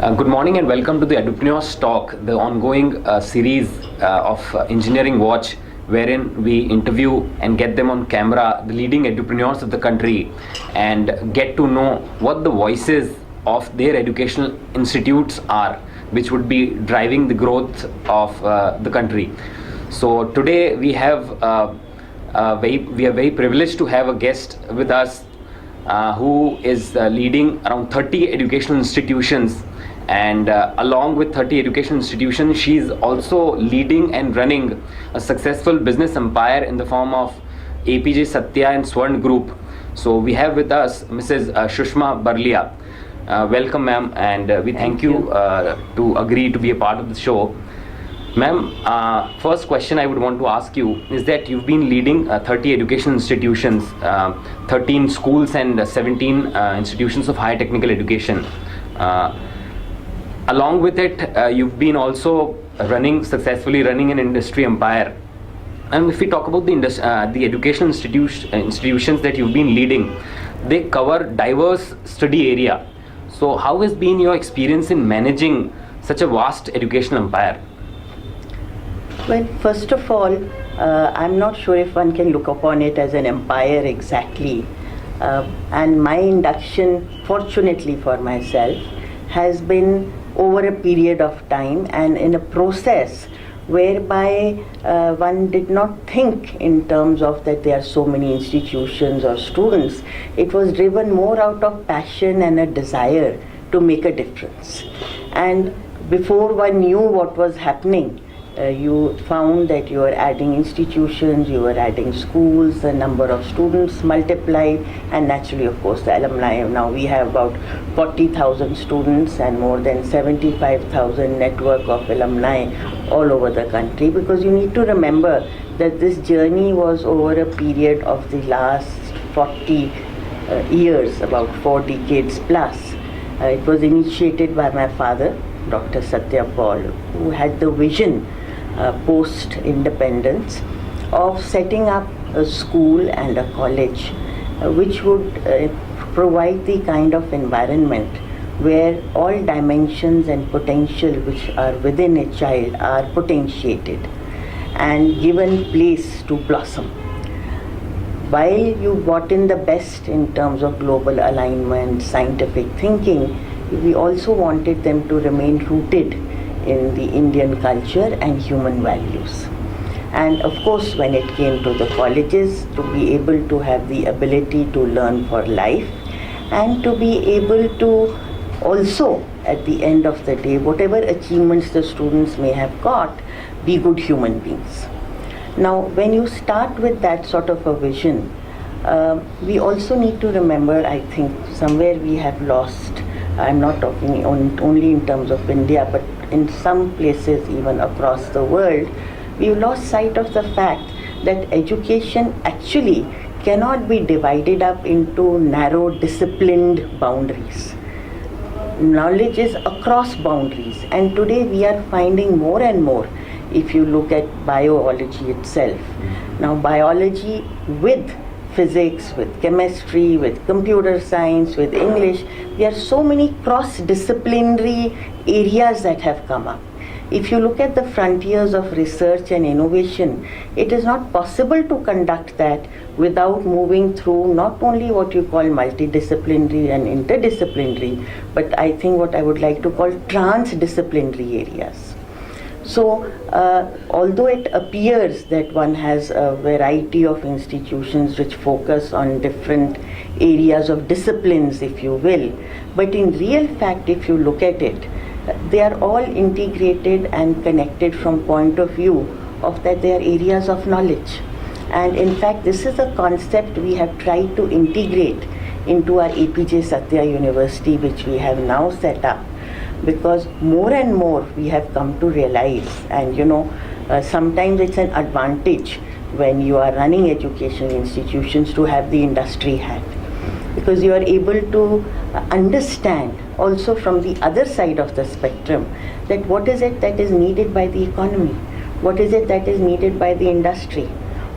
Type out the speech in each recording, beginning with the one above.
Good morning and welcome to the Entrepreneurs Talk, the ongoing series of Engineering Watch, wherein we interview and get them on camera, the leading entrepreneurs of the country, and get to know what the voices of their educational institutes are, which would be driving the growth of the country. So today we are very privileged to have a guest with us who is leading around 30 educational institutions, and along with 30 educational institutions, she is also leading and running a successful business empire in the form of Apeejay, Stya and Swarn Group. So we have with us Mrs. Sushma Berlia. Welcome, ma'am, and we thank you to agree to be a part of the show. Ma'am, first question I would want to ask you is that you've been leading 30 education institutions, 13 schools and 17 institutions of higher technical education. Along with it, you've been also successfully running an industry empire. And if we talk about the educational institutions that you've been leading, they cover diverse study area. So how has been your experience in managing such a vast educational empire? Well, first of all, I'm not sure if one can look upon it as an empire exactly. And my induction, fortunately for myself, has been over a period of time and in a process whereby one did not think in terms of that there are so many institutions or students. It was driven more out of passion and a desire to make a difference. And before one knew what was happening, you found that you were adding institutions, you were adding schools, the number of students multiplied, and naturally, of course, the alumni. Now we have about 40,000 students and more than 75,000 network of alumni all over the country, because you need to remember that this journey was over a period of the last 40 years, about 4 decades plus. It was initiated by my father, Dr. Stya Paul, who had the vision post-independence of setting up a school and a college which would provide the kind of environment where all dimensions and potential which are within a child are potentiated and given place to blossom. While you got in the best in terms of global alignment, scientific thinking, we also wanted them to remain rooted in the Indian culture and human values. And of course, when it came to the colleges, to be able to have the ability to learn for life and to be able to also, at the end of the day, whatever achievements the students may have got, be good human beings. Now, when you start with that sort of a vision, we also need to remember, I think, somewhere we have lost. I'm not talking only in terms of India, but in some places even across the world, we've lost sight of the fact that education actually cannot be divided up into narrow, disciplined boundaries. Knowledge is across boundaries, and today we are finding more and more, if you look at biology itself. Now, biology with physics, with chemistry, with computer science, with English, there are so many cross-disciplinary areas that have come up. If you look at the frontiers of research and innovation, it is not possible to conduct that without moving through not only what you call multidisciplinary and interdisciplinary, but I think what I would like to call transdisciplinary areas. So, although it appears that one has a variety of institutions which focus on different areas of disciplines, if you will, but in real fact, if you look at it, they are all integrated and connected from point of view of that they are areas of knowledge. And in fact, this is a concept we have tried to integrate into our Apeejay Stya University, which we have now set up. Because more and more we have come to realize, and sometimes it's an advantage when you are running education institutions to have the industry hat, because you are able to understand also from the other side of the spectrum that what is it that is needed by the economy, what is it that is needed by the industry.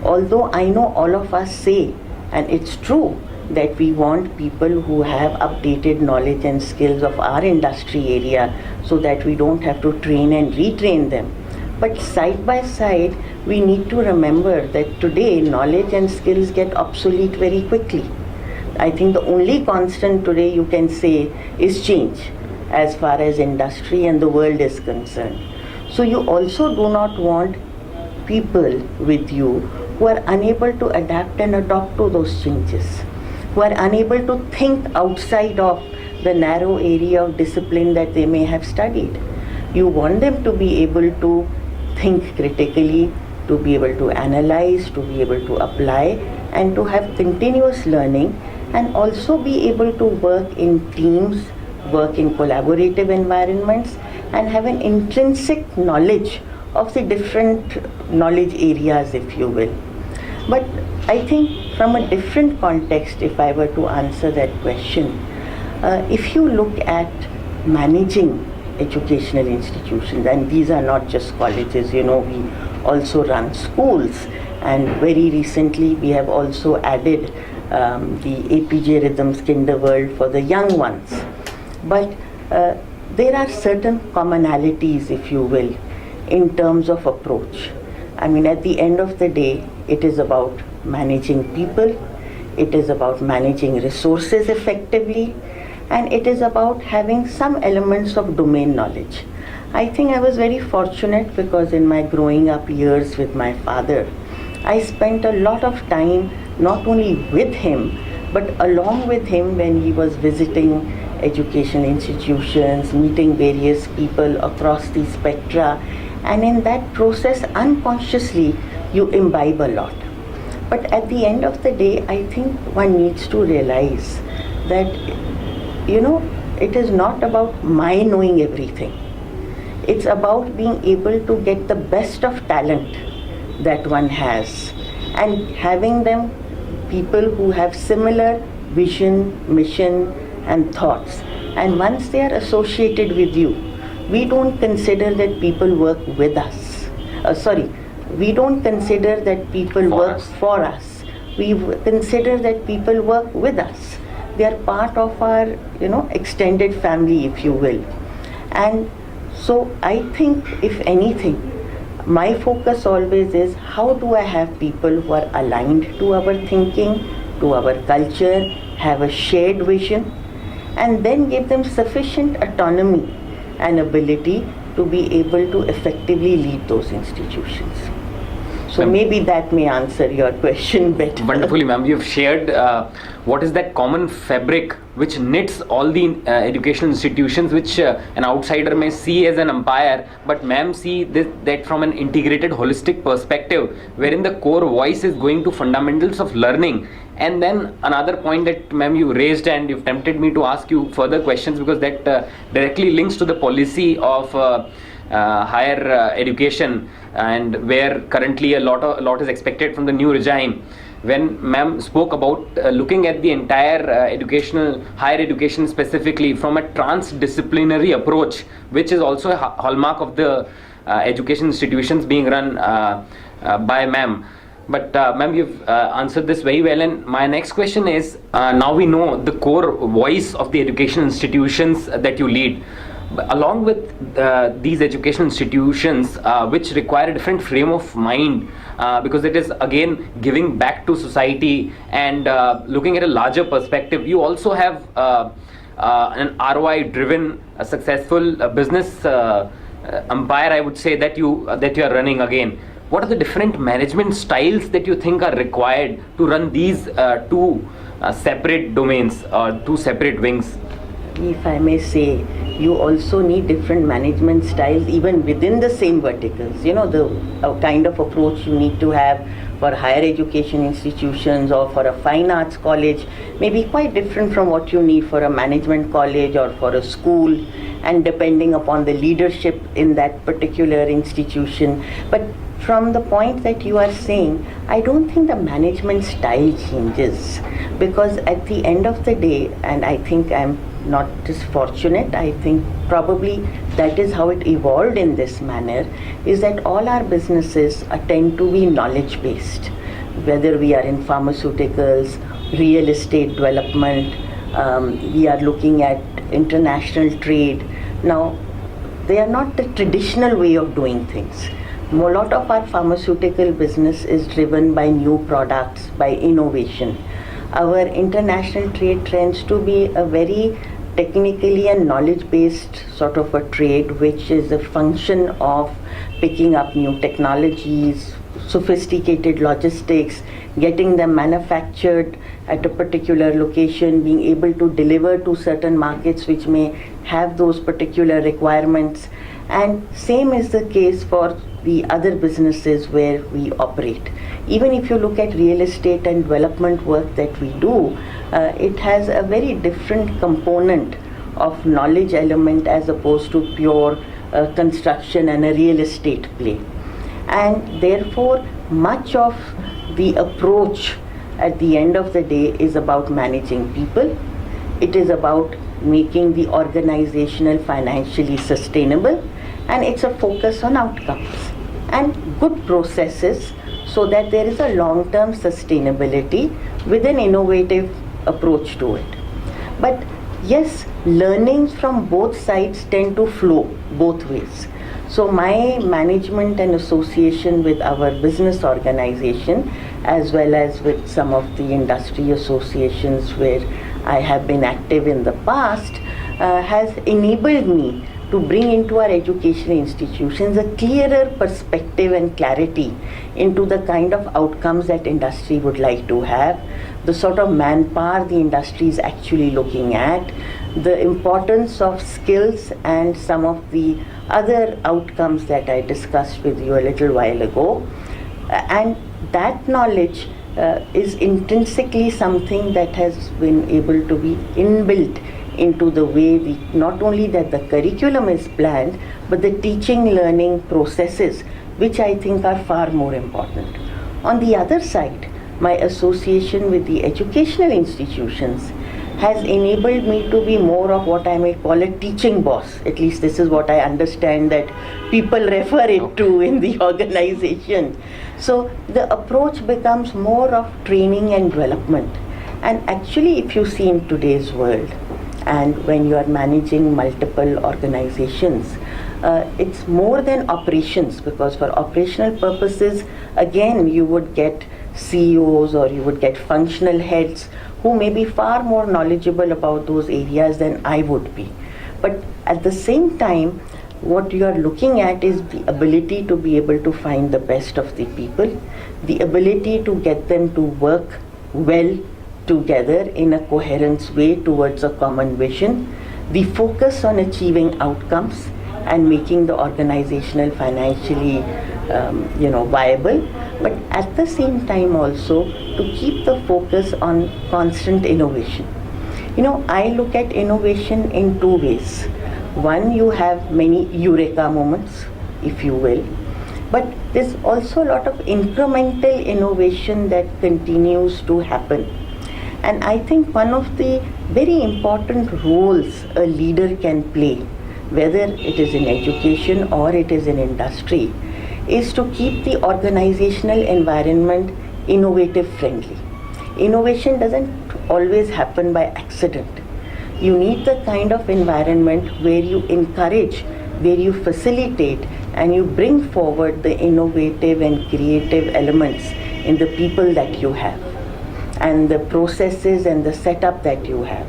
Although I know all of us say, and it's true, that we want people who have updated knowledge and skills of our industry area so that we don't have to train and retrain them. But side by side, we need to remember that today knowledge and skills get obsolete very quickly. I think the only constant today you can say is change as far as industry and the world is concerned. So you also do not want people with you who are unable to adapt and adopt to those changes, who are unable to think outside of the narrow area of discipline that they may have studied. You want them to be able to think critically, to be able to analyze, to be able to apply, and to have continuous learning, and also be able to work in teams, work in collaborative environments, and have an intrinsic knowledge of the different knowledge areas, if you will. But I think from a different context, if I were to answer that question, if you look at managing educational institutions, and these are not just colleges, we also run schools, and very recently we have also added the Apeejay Rhythms Kinderworld for the young ones. But there are certain commonalities, if you will, in terms of approach. I mean, at the end of the day, it is about managing people, it is about managing resources effectively, and it is about having some elements of domain knowledge. I think I was very fortunate because in my growing up years with my father, I spent a lot of time not only with him, but along with him when he was visiting educational institutions, meeting various people across the spectra, and in that process, unconsciously, you imbibe a lot. But at the end of the day, I think one needs to realize that, it is not about my knowing everything. It's about being able to get the best of talent that one has and having them people who have similar vision, mission, and thoughts. And once they are associated with you, we don't consider that people work with us. We don't consider that people work for us. We consider that people work with us. They are part of our, extended family, if you will. And so I think, if anything, my focus always is how do I have people who are aligned to our thinking, to our culture, have a shared vision, and then give them sufficient autonomy and ability to be able to effectively lead those institutions. So maybe that may answer your question better. Wonderfully, ma'am. You've shared what is that common fabric which knits all the educational institutions, which an outsider may see as an empire, but ma'am see that from an integrated, holistic perspective, wherein the core voice is going to fundamentals of learning. And then another point that ma'am you raised, and you've tempted me to ask you further questions, because that directly links to the policy of higher education, and where currently a lot is expected from the new regime. When ma'am spoke about looking at the entire higher education specifically from a transdisciplinary approach, which is also a hallmark of the education institutions being run by ma'am. But ma'am, you've answered this very well, and my next question is, now we know the core voice of the education institutions that you lead. Along with these educational institutions, which require a different frame of mind, because it is again giving back to society and looking at a larger perspective, you also have an ROI driven successful business empire, I would say, that you are running again. What are the different management styles that you think are required to run these two separate domains or two separate wings? If I may say, you also need different management styles even within the same verticals. The kind of approach you need to have for higher education institutions or for a fine arts college may be quite different from what you need for a management college or for a school, and depending upon the leadership in that particular institution. But from the point that you are saying, I don't think the management style changes, because at the end of the day, and I think I'm not just fortunate, I think probably that is how it evolved in this manner, is that all our businesses tend to be knowledge based, whether we are in pharmaceuticals real estate development. We are looking at international trade. Now, they are not the traditional way of doing things. A lot of our pharmaceutical business is driven by new products, by innovation. Our international trade tends to be a very technically and knowledge-based sort of a trade, which is a function of picking up new technologies, sophisticated logistics, getting them manufactured at a particular location, being able to deliver to certain markets which may have those particular requirements. And same is the case for the other businesses where we operate. Even if you look at real estate and development work that we do, it has a very different component of knowledge element as opposed to pure construction and a real estate play. And therefore, much of the approach at the end of the day is about managing people. It is about making the organizational financially sustainable, and it's a focus on outcomes and good processes so that there is a long-term sustainability with an innovative approach to it. But yes, learnings from both sides tend to flow both ways. So my management and association with our business organization, as well as with some of the industry associations where I have been active in the past, has enabled me to bring into our educational institutions a clearer perspective and clarity into the kind of outcomes that industry would like to have, the sort of manpower the industry is actually looking at, the importance of skills, and some of the other outcomes that I discussed with you a little while ago. And that knowledge is intrinsically something that has been able to be inbuilt into the way not only that the curriculum is planned, but the teaching learning processes, which I think are far more important. On the other side, my association with the educational institutions has enabled me to be more of what I may call a teaching boss. At least this is what I understand that people refer it to in the organization. So the approach becomes more of training and development. And actually, if you see in today's world, and when you are managing multiple organizations, it's more than operations, because for operational purposes, again, you would get CEOs or you would get functional heads who may be far more knowledgeable about those areas than I would be. But at the same time, what you are looking at is the ability to be able to find the best of the people, the ability to get them to work well together in a coherent way towards a common vision, the focus on achieving outcomes and making the organizational financially viable, but at the same time also to keep the focus on constant innovation. I look at innovation in two ways. One, you have many eureka moments, if you will, but there's also a lot of incremental innovation that continues to happen. And I think one of the very important roles a leader can play, whether it is in education or it is in industry, is to keep the organizational environment innovative friendly. Innovation doesn't always happen by accident. You need the kind of environment where you encourage, where you facilitate, and you bring forward the innovative and creative elements in the people that you have, and the processes and the setup that you have.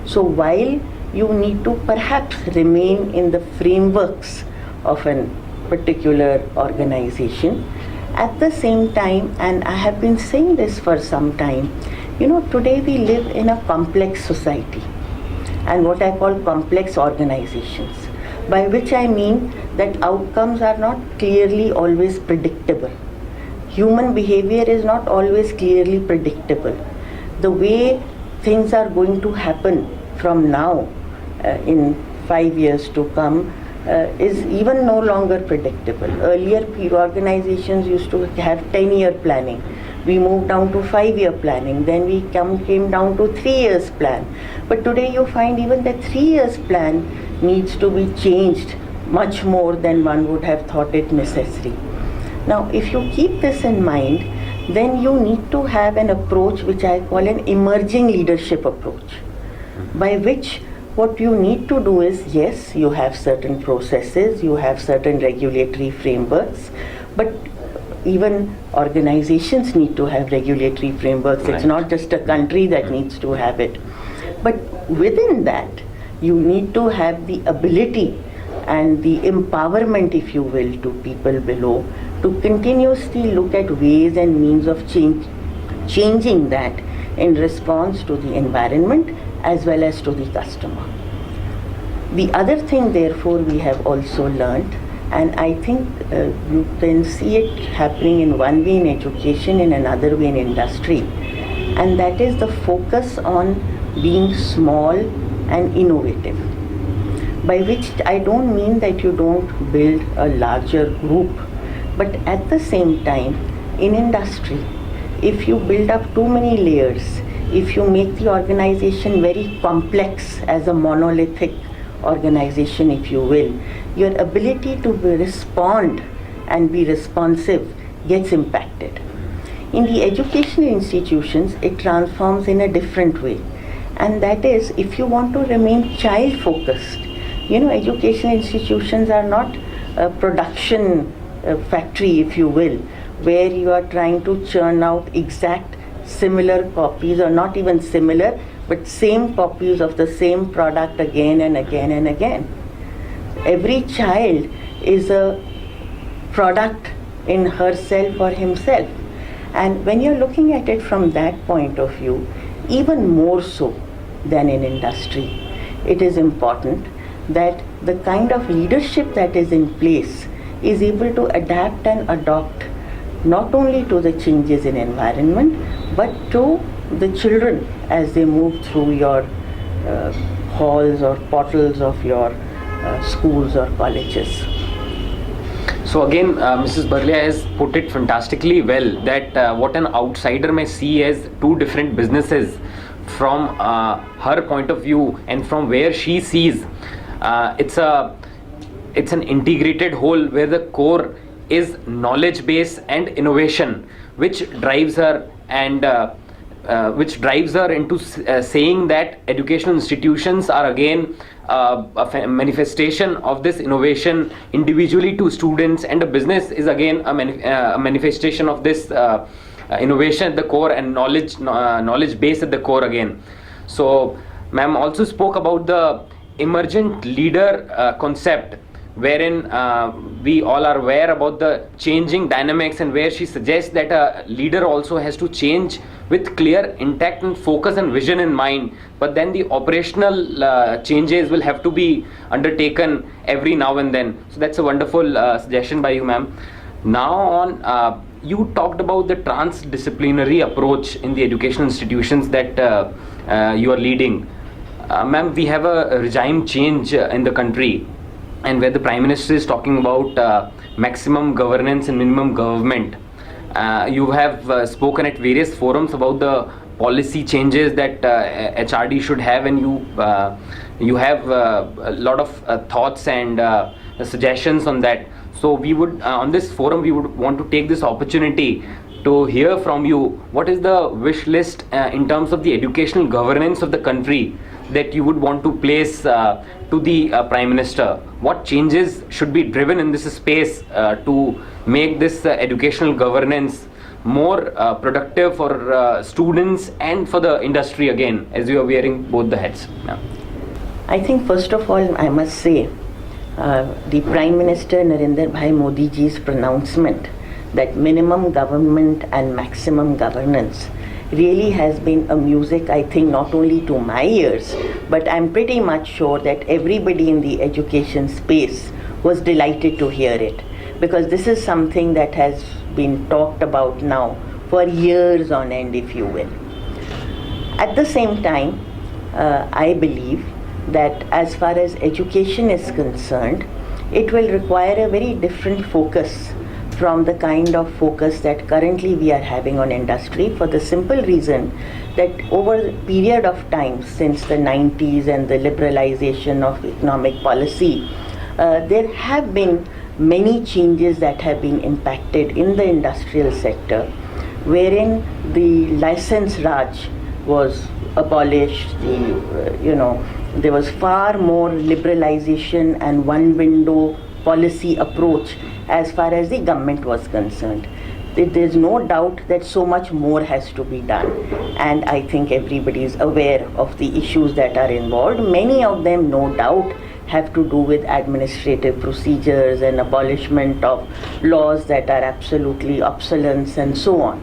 So while you need to perhaps remain in the frameworks of a particular organization, at the same time, and I have been saying this for some time, today we live in a complex society and what I call complex organizations, by which I mean that outcomes are not clearly always predictable. Human behavior is not always clearly predictable. The way things are going to happen from now in 5 years to come is even no longer predictable. Earlier, organizations used to have 10-year planning. We moved down to 5-year planning. Then we came down to 3 years plan. But today you find even the 3 years plan needs to be changed much more than one would have thought it necessary. Now, if you keep this in mind, then you need to have an approach which I call an emerging leadership approach, by which what you need to do is, yes, you have certain processes, you have certain regulatory frameworks, but even organizations need to have regulatory frameworks. It's not just a country that needs to have it. But within that, you need to have the ability and the empowerment, if you will, to people below to continuously look at ways and means of changing that in response to the environment as well as to the customer. The other thing, therefore, we have also learned, and I think you can see it happening in one way in education, in another way in industry, and that is the focus on being small and innovative. By which I don't mean that you don't build a larger group, but at the same time, in industry, if you build up too many layers, if you make the organization very complex as a monolithic organization, if you will, your ability to respond and be responsive gets impacted. In the educational institutions, it transforms in a different way, and that is, if you want to remain child focused, educational institutions are not a production factory, if you will, where you are trying to churn out exact similar copies, or not even similar, but same copies of the same product again and again and again. Every child is a product in herself or himself. And when you're looking at it from that point of view, even more so than in industry, it is important that the kind of leadership that is in place is able to adapt and adopt not only to the changes in environment, but to the children as they move through your halls or portals of your schools or colleges. So again, Mrs. Berlia has put it fantastically well, that what an outsider may see as two different businesses, from her point of view and from where she sees, it's an integrated whole where the core is knowledge base and innovation, which drives her into saying that educational institutions are again a manifestation of this innovation individually to students, and a business is again a manifestation of this innovation at the core and knowledge base at the core again. So ma'am also spoke about the emergent leader concept, wherein we all are aware about the changing dynamics, and where she suggests that a leader also has to change with clear, intact and focus and vision in mind, but then the operational changes will have to be undertaken every now and then. So that's a wonderful suggestion by you, ma'am. Now on, you talked about the transdisciplinary approach in the educational institutions that you are leading. Ma'am, we have a regime change in the country, and where the Prime Minister is talking about maximum governance and minimum government. You have spoken at various forums about the policy changes that HRD should have, and you have a lot of thoughts and suggestions on that. So we would, on this forum, we would want to take this opportunity to hear from you what is the wish list in terms of the educational governance of the country that you would want to place to the Prime Minister. What changes should be driven in this space to make this educational governance more productive for students and for the industry again, as you are wearing both the hats? Yeah. I think first of all I must say the Prime Minister Narendra Bhai Modi ji's pronouncement that minimum government and maximum governance really has been a music, I think, not only to my ears, but I'm pretty much sure that everybody in the education space was delighted to hear it, because this is something that has been talked about now for years on end, if you will. At the same time, I believe that as far as education is concerned, it will require a very different focus from the kind of focus that currently we are having on industry, for the simple reason that over a period of time since the 90s and the liberalization of economic policy, there have been many changes that have been impacted in the industrial sector, wherein the license Raj was abolished, there was far more liberalization and one window policy approach as far as the government was concerned. There's no doubt that so much more has to be done, and I think everybody is aware of the issues that are involved. Many of them, no doubt, have to do with administrative procedures and abolishment of laws that are absolutely obsolete and so on.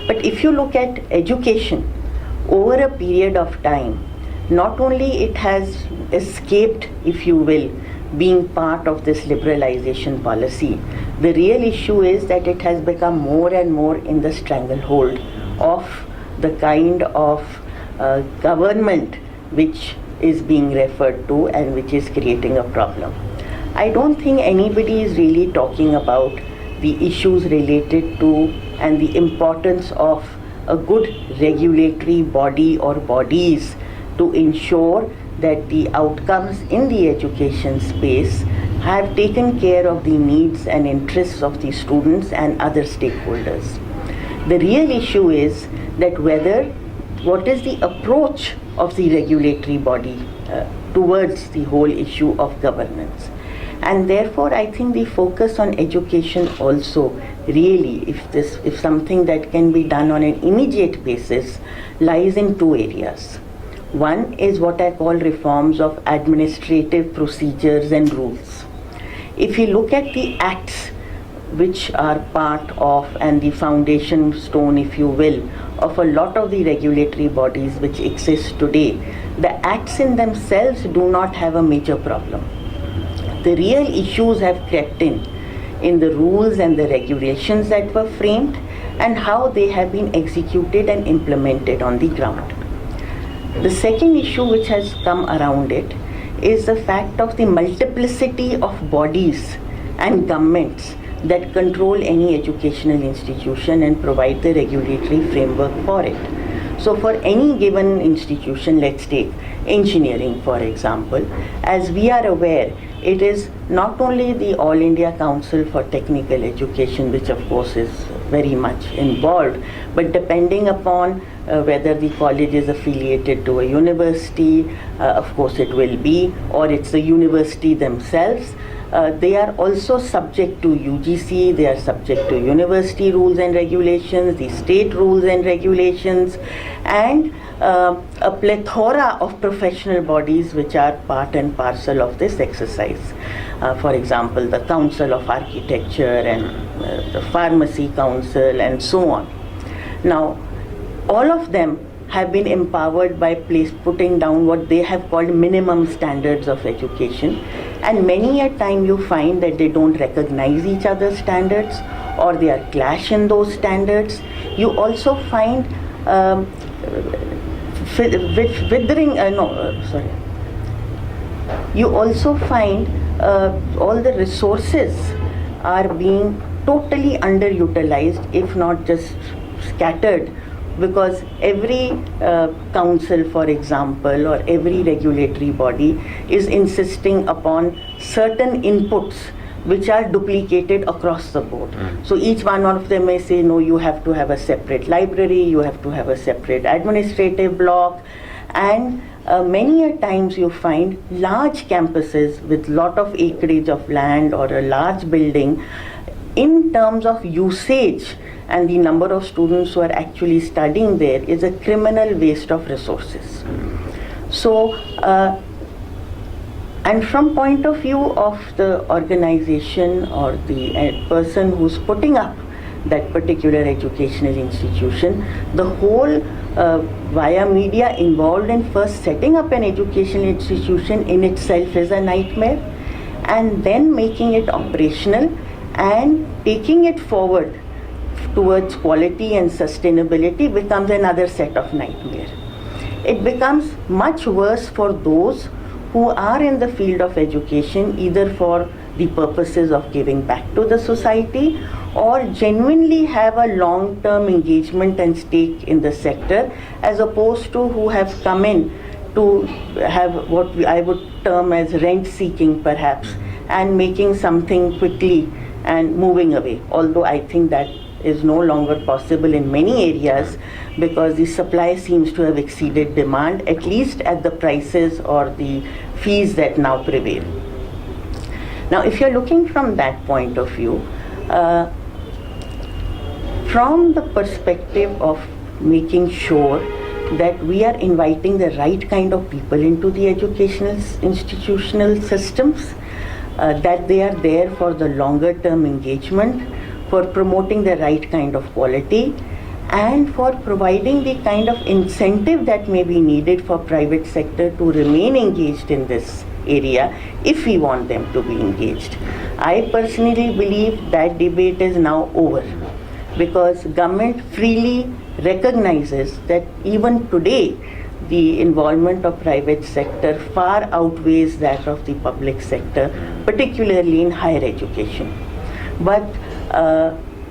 But if you look at education over a period of time, not only it has escaped, if you will, being part of this liberalization policy, the real issue is that it has become more and more in the stranglehold of the kind of government which is being referred to and which is creating a problem. I don't think anybody is really talking about the issues related to and the importance of a good regulatory body or bodies to ensure that the outcomes in the education space have taken care of the needs and interests of the students and other stakeholders. The real issue is that what is the approach of the regulatory body towards the whole issue of governance. And therefore, I think the focus on education also really, if something that can be done on an immediate basis, lies in two areas. One is what I call reforms of administrative procedures and rules. If you look at the acts which are part of and the foundation stone, if you will, of a lot of the regulatory bodies which exist today, the acts in themselves do not have a major problem. The real issues have crept in the rules and the regulations that were framed and how they have been executed and implemented on the ground. The second issue which has come around it is the fact of the multiplicity of bodies and governments that control any educational institution and provide the regulatory framework for it. So for any given institution, let's take engineering for example, as we are aware, it is not only the All India Council for Technical Education, which of course is very much involved, but depending upon whether the college is affiliated to a university, of course it will be, or it's the university themselves. They are also subject to UGC, they are subject to university rules and regulations, the state rules and regulations, and a plethora of professional bodies which are part and parcel of this exercise. For example, the Council of Architecture and the Pharmacy Council and so on. Now, all of them have been empowered by putting down what they have called minimum standards of education, and many a time you find that they don't recognize each other's standards or they are clash in those standards. You also find you also find all the resources are being totally underutilized, if not just scattered, because every council, for example, or every regulatory body is insisting upon certain inputs which are duplicated across the board. So each one of them may say, no, you have to have a separate library, you have to have a separate administrative block, and many a times you find large campuses with lot of acreage of land or a large building, in terms of usage and the number of students who are actually studying there, is a criminal waste of resources. So, and from point of view of the organization or the person who's putting up that particular educational institution, the whole via media involved in first setting up an educational institution in itself is a nightmare, and then making it operational and taking it forward towards quality and sustainability becomes another set of nightmare. It becomes much worse for those who are in the field of education, either for the purposes of giving back to the society or genuinely have a long-term engagement and stake in the sector, as opposed to who have come in to have what I would term as rent-seeking perhaps, and making something quickly and moving away. Although I think that is no longer possible in many areas because the supply seems to have exceeded demand, at least at the prices or the fees that now prevail. Now, if you're looking from that point of view, from the perspective of making sure that we are inviting the right kind of people into the educational institutional systems, that they are there for the longer term engagement, for promoting the right kind of quality, and for providing the kind of incentive that may be needed for private sector to remain engaged in this area if we want them to be engaged. I personally believe that debate is now over, because government freely recognizes that even today the involvement of private sector far outweighs that of the public sector, particularly in higher education. But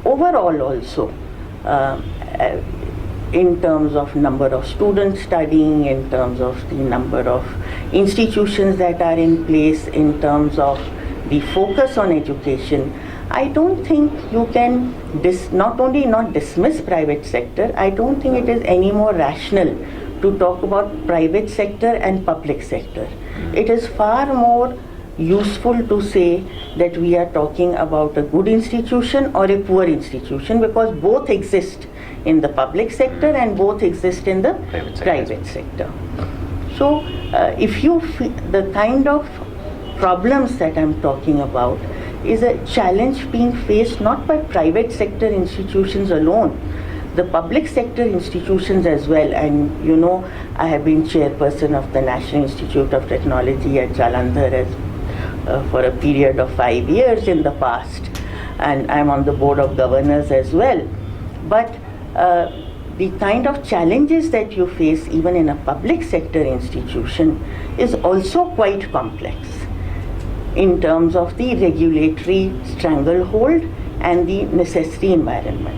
overall also, in terms of number of students studying, in terms of the number of institutions that are in place, in terms of the focus on education, I don't think you can not only not dismiss private sector, I don't think it is any more rational to talk about private sector and public sector. It is far more useful to say that we are talking about a good institution or a poor institution, because both exist in the public sector and both exist in the private sector. So if you the kind of problems that I'm talking about is a challenge being faced not by private sector institutions alone, the public sector institutions as well. And you know, I have been chairperson of the National Institute of Technology at Jalandhar for a period of 5 years in the past, and I'm on the board of governors as well. But the kind of challenges that you face even in a public sector institution is also quite complex in terms of the regulatory stranglehold and the necessary environment.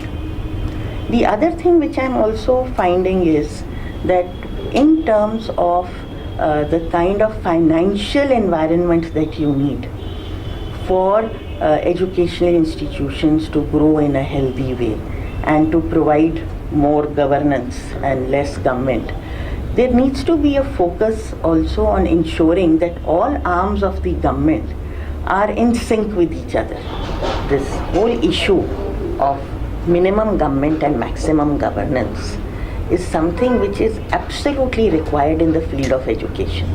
The other thing which I'm also finding is that in terms of the kind of financial environment that you need for educational institutions to grow in a healthy way and to provide more governance and less government, there needs to be a focus also on ensuring that all arms of the government are in sync with each other. This whole issue of minimum government and maximum governance is something which is absolutely required in the field of education.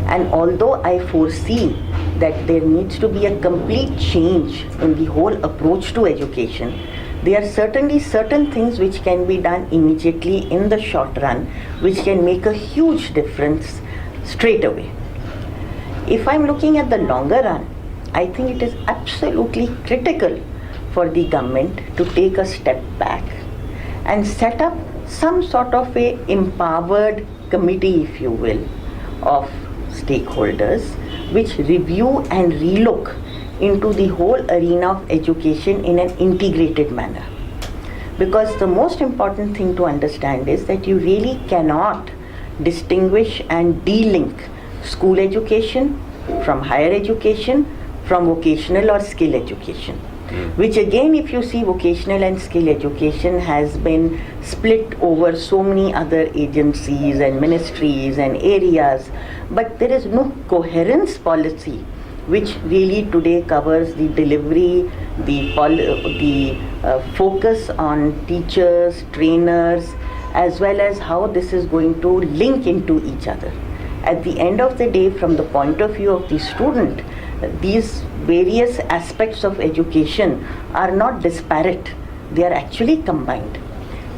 And although I foresee that there needs to be a complete change in the whole approach to education, there are certainly certain things which can be done immediately in the short run, which can make a huge difference straight away. If I'm looking at the longer run, I think it is absolutely critical for the government to take a step back and set up some sort of a empowered committee, if you will, of stakeholders which review and relook into the whole arena of education in an integrated manner. Because the most important thing to understand is that you really cannot distinguish and de-link school education from higher education, from vocational or skill education. Which again, if you see, vocational and skill education has been split over so many other agencies and ministries and areas, but there is no coherence policy which really today covers the delivery, the focus on teachers, trainers, as well as how this is going to link into each other. At the end of the day, from the point of view of the student, these various aspects of education are not disparate, they are actually combined.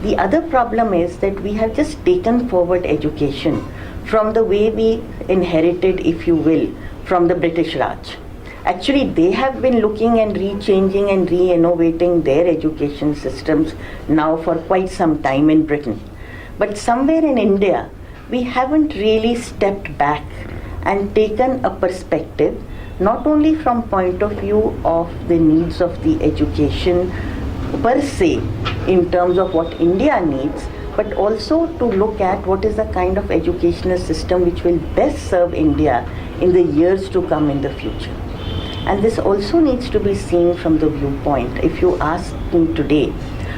The other problem is that we have just taken forward education from the way we inherited, if you will, from the British Raj. Actually, they have been looking and re-changing and re-innovating their education systems now for quite some time in Britain. But somewhere in India, we haven't really stepped back and taken a perspective, not only from point of view of the needs of the education per se, in terms of what India needs, but also to look at what is the kind of educational system which will best serve India in the years to come in the future. And this also needs to be seen from the viewpoint. If you ask me today,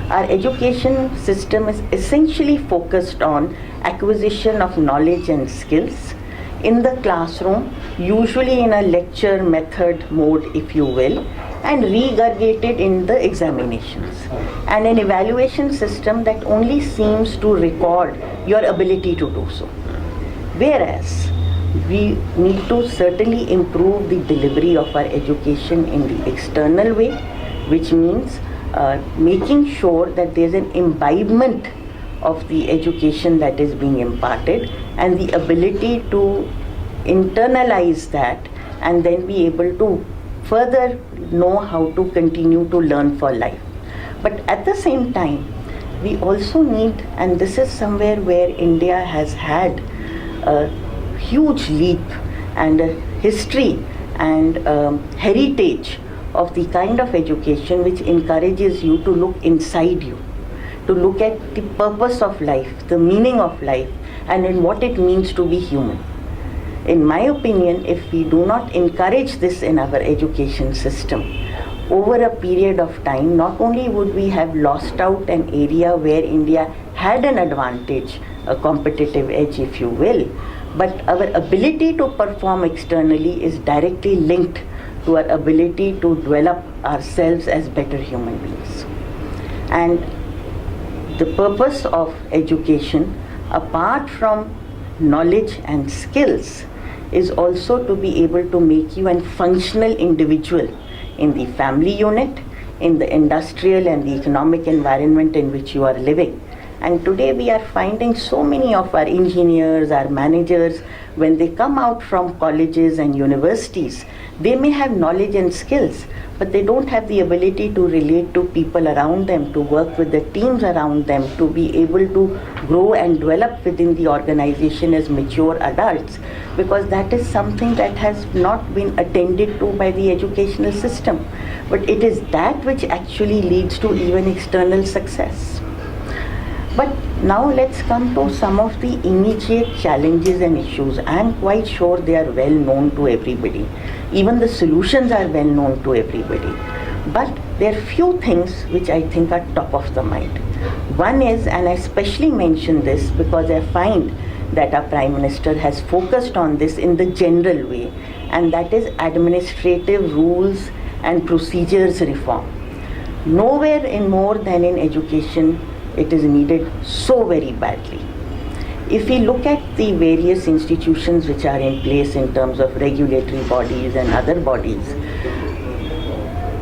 our education system is essentially focused on acquisition of knowledge and skills in the classroom, usually in a lecture method mode, if you will, and regurgitated in the examinations. And an evaluation system that only seems to record your ability to do so. Whereas, we need to certainly improve the delivery of our education in the external way, which means making sure that there's an imbibement of the education that is being imparted and the ability to internalize that and then be able to further know how to continue to learn for life. But at the same time, we also need, and this is somewhere where India has had a huge leap and a history and heritage of the kind of education which encourages you to look inside you, to look at the purpose of life, the meaning of life, and in what it means to be human. In my opinion, if we do not encourage this in our education system, over a period of time, not only would we have lost out an area where India had an advantage, a competitive edge if you will, but our ability to perform externally is directly linked to our ability to develop ourselves as better human beings. And the purpose of education, apart from knowledge and skills, is also to be able to make you a functional individual in the family unit, in the industrial and the economic environment in which you are living. And today we are finding so many of our engineers, our managers, when they come out from colleges and universities, they may have knowledge and skills, but they don't have the ability to relate to people around them, to work with the teams around them, to be able to grow and develop within the organization as mature adults, because that is something that has not been attended to by the educational system. But it is that which actually leads to even external success. But now let's come to some of the immediate challenges and issues. I am quite sure they are well known to everybody. Even the solutions are well known to everybody. But there are few things which I think are top of the mind. One is, and I especially mention this because I find that our Prime Minister has focused on this in the general way, and that is administrative rules and procedures reform. Nowhere in more than in education it is needed so very badly. If we look at the various institutions which are in place in terms of regulatory bodies and other bodies,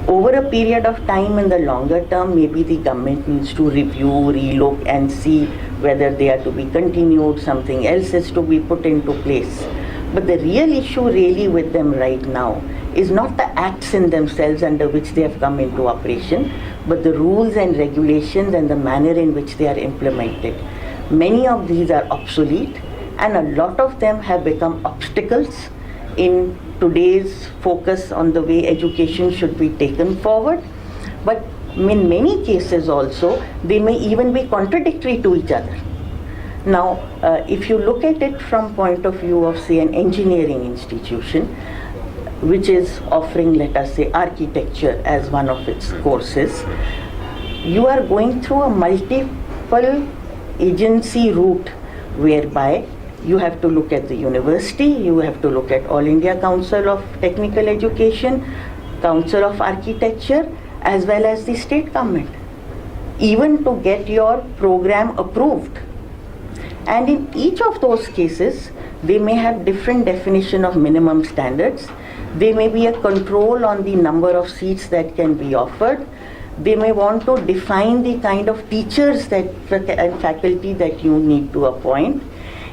over a period of time in the longer term, maybe the government needs to review, relook and see whether they are to be continued, something else is to be put into place. But the real issue really with them right now is not the acts in themselves under which they have come into operation, but the rules and regulations and the manner in which they are implemented. Many of these are obsolete, and a lot of them have become obstacles in today's focus on the way education should be taken forward. But in many cases also, they may even be contradictory to each other. Now, if you look at it from point of view of, say, an engineering institution, which is offering, let us say, architecture as one of its courses, you are going through a multiple agency route whereby you have to look at the university, you have to look at All India Council of Technical Education, Council of Architecture, as well as the state government, even to get your program approved. And in each of those cases, they may have different definition of minimum standards. There may be a control on the number of seats that can be offered. They may want to define the kind of teachers that and faculty that you need to appoint.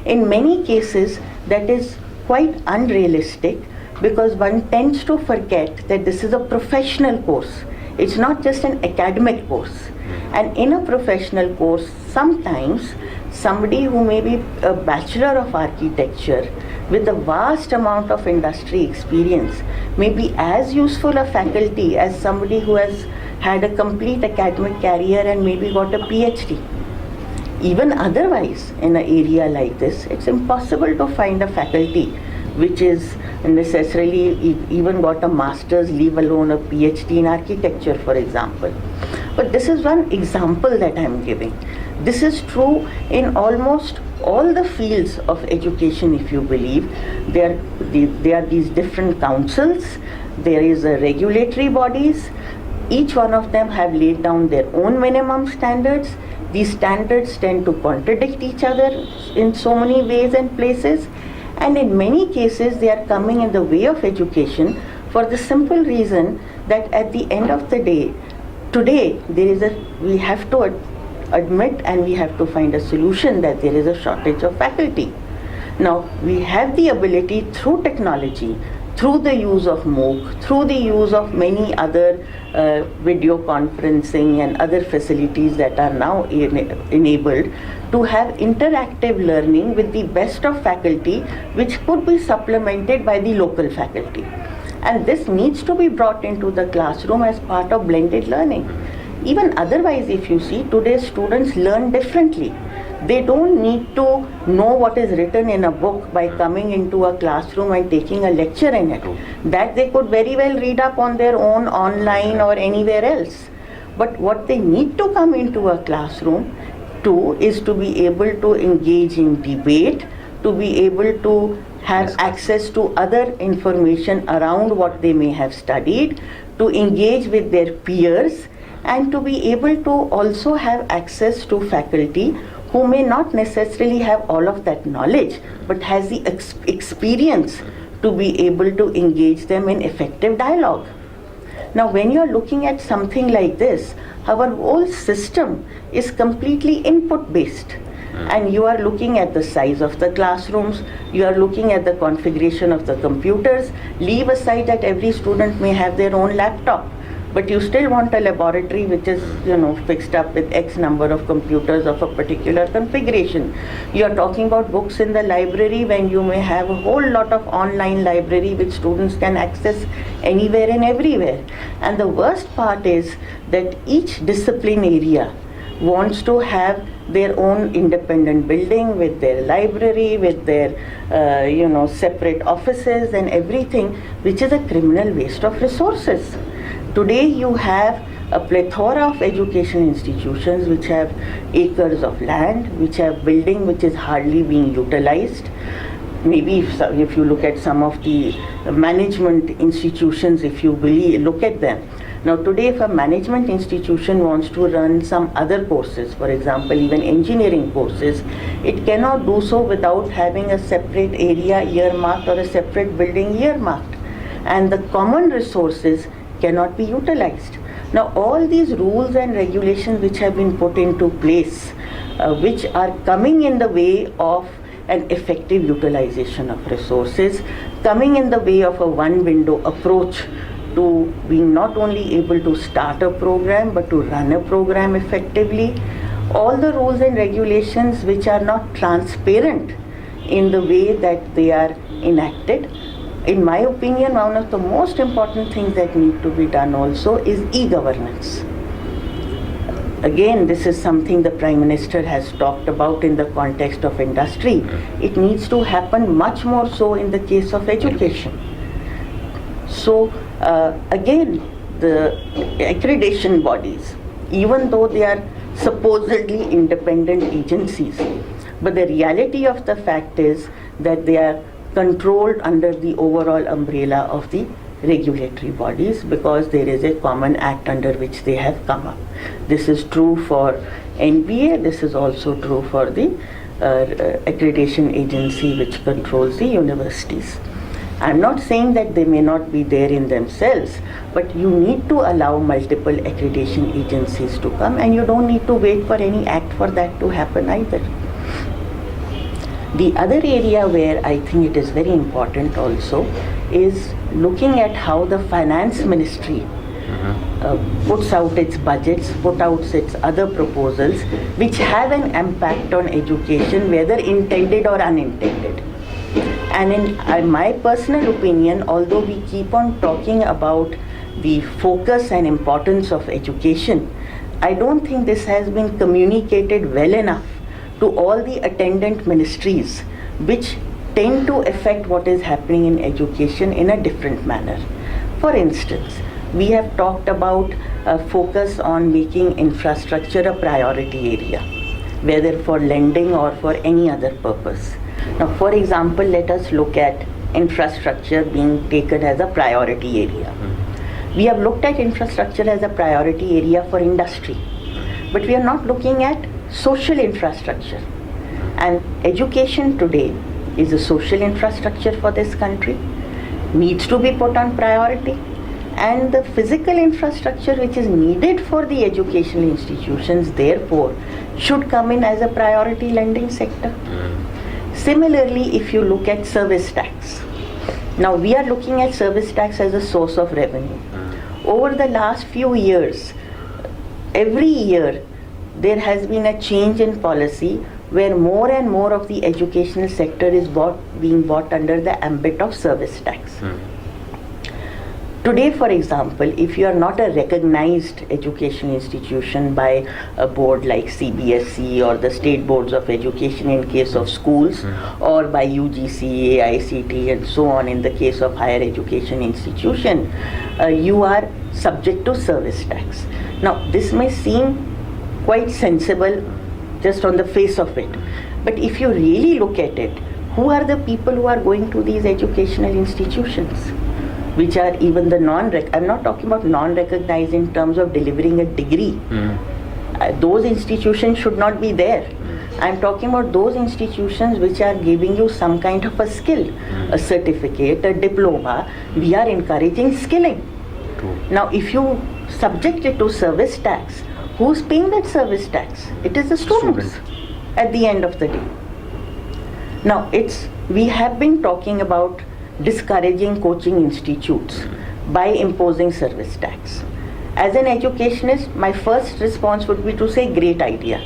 In many cases, that is quite unrealistic because one tends to forget that this is a professional course. It's not just an academic course. And in a professional course, sometimes somebody who may be a bachelor of architecture with a vast amount of industry experience may be as useful a faculty as somebody who has had a complete academic career and maybe got a PhD. Even otherwise, in an area like this, it's impossible to find a faculty which is necessarily even got a master's, leave alone a PhD in architecture, for example. But this is one example that I am giving. This is true in almost all the fields of education, if you believe. There are these different councils, there is a regulatory bodies, each one of them have laid down their own minimum standards. These standards tend to contradict each other in so many ways and places, and in many cases they are coming in the way of education for the simple reason that at the end of the day, today we have to admit and we have to find a solution that there is a shortage of faculty. Now, we have the ability through technology, through the use of MOOC, through the use of many other video conferencing and other facilities that are now enabled, to have interactive learning with the best of faculty, which could be supplemented by the local faculty. And this needs to be brought into the classroom as part of blended learning. Even otherwise, if you see, today's students learn differently. They don't need to know what is written in a book by coming into a classroom and taking a lecture in it. That they could very well read up on their own online or anywhere else. But what they need to come into a classroom to is to be able to engage in debate, to be able to have access to other information around what they may have studied, to engage with their peers, and to be able to also have access to faculty who may not necessarily have all of that knowledge, but has the experience to be able to engage them in effective dialogue. Now, when you are looking at something like this, our whole system is completely input based. And you are looking at the size of the classrooms, you are looking at the configuration of the computers. Leave aside that every student may have their own laptop, but you still want a laboratory which is, fixed up with X number of computers of a particular configuration. You are talking about books in the library when you may have a whole lot of online library which students can access anywhere and everywhere. And the worst part is that each discipline area wants to have their own independent building with their library, with their separate offices and everything, which is a criminal waste of resources. Today you have a plethora of education institutions which have acres of land, which have building which is hardly being utilized. Maybe if you look at some of the management institutions, if you really look at them. Now today, if a management institution wants to run some other courses, for example even engineering courses, it cannot do so without having a separate area earmarked or a separate building earmarked. And the common resources cannot be utilized. Now all these rules and regulations which have been put into place, which are coming in the way of an effective utilization of resources, coming in the way of a one window approach to being not only able to start a program but to run a program effectively. All the rules and regulations which are not transparent in the way that they are enacted. In my opinion, one of the most important things that need to be done also is e-governance. Again, this is something the Prime Minister has talked about in the context of industry. It needs to happen much more so in the case of education. So again, the accreditation bodies, even though they are supposedly independent agencies, but the reality of the fact is that they are controlled under the overall umbrella of the regulatory bodies, because there is a common act under which they have come up. This is true for NBA, this is also true for the accreditation agency which controls the universities. I'm not saying that they may not be there in themselves, but you need to allow multiple accreditation agencies to come, and you don't need to wait for any act for that to happen either. The other area where I think it is very important also is looking at how the finance ministry puts out its budgets, puts out its other proposals which have an impact on education, whether intended or unintended. And in my personal opinion, although we keep on talking about the focus and importance of education, I don't think this has been communicated well enough to all the attendant ministries which tend to affect what is happening in education in a different manner. For instance, we have talked about a focus on making infrastructure a priority area, whether for lending or for any other purpose. Now, for example, let us look at infrastructure being taken as a priority area. We have looked at infrastructure as a priority area for industry, but we are not looking at social infrastructure. And education today is a social infrastructure for this country, needs to be put on priority, and the physical infrastructure which is needed for the educational institutions therefore should come in as a priority lending sector. Similarly, if you look at service tax, now we are looking at service tax as a source of revenue. Over the last few years, every year there has been a change in policy where more and more of the educational sector is being brought under the ambit of service tax. Today, for example, if you are not a recognized education institution by a board like CBSE or the state boards of education in case of schools, or by UGC, AICT and so on in the case of higher education institution, you are subject to service tax. Now, this may seem quite sensible just on the face of it, but if you really look at it, who are the people who are going to these educational institutions? Which are even the I'm not talking about non-recognized in terms of delivering a degree. Those institutions should not be there. I'm talking about those institutions which are giving you some kind of a skill, a certificate, a diploma. We are encouraging skilling. Now, if you subject it to service tax, who's paying that service tax? It is the students at the end of the day. Now, we have been talking about discouraging coaching institutes by imposing service tax. As an educationist, my first response would be to say great idea,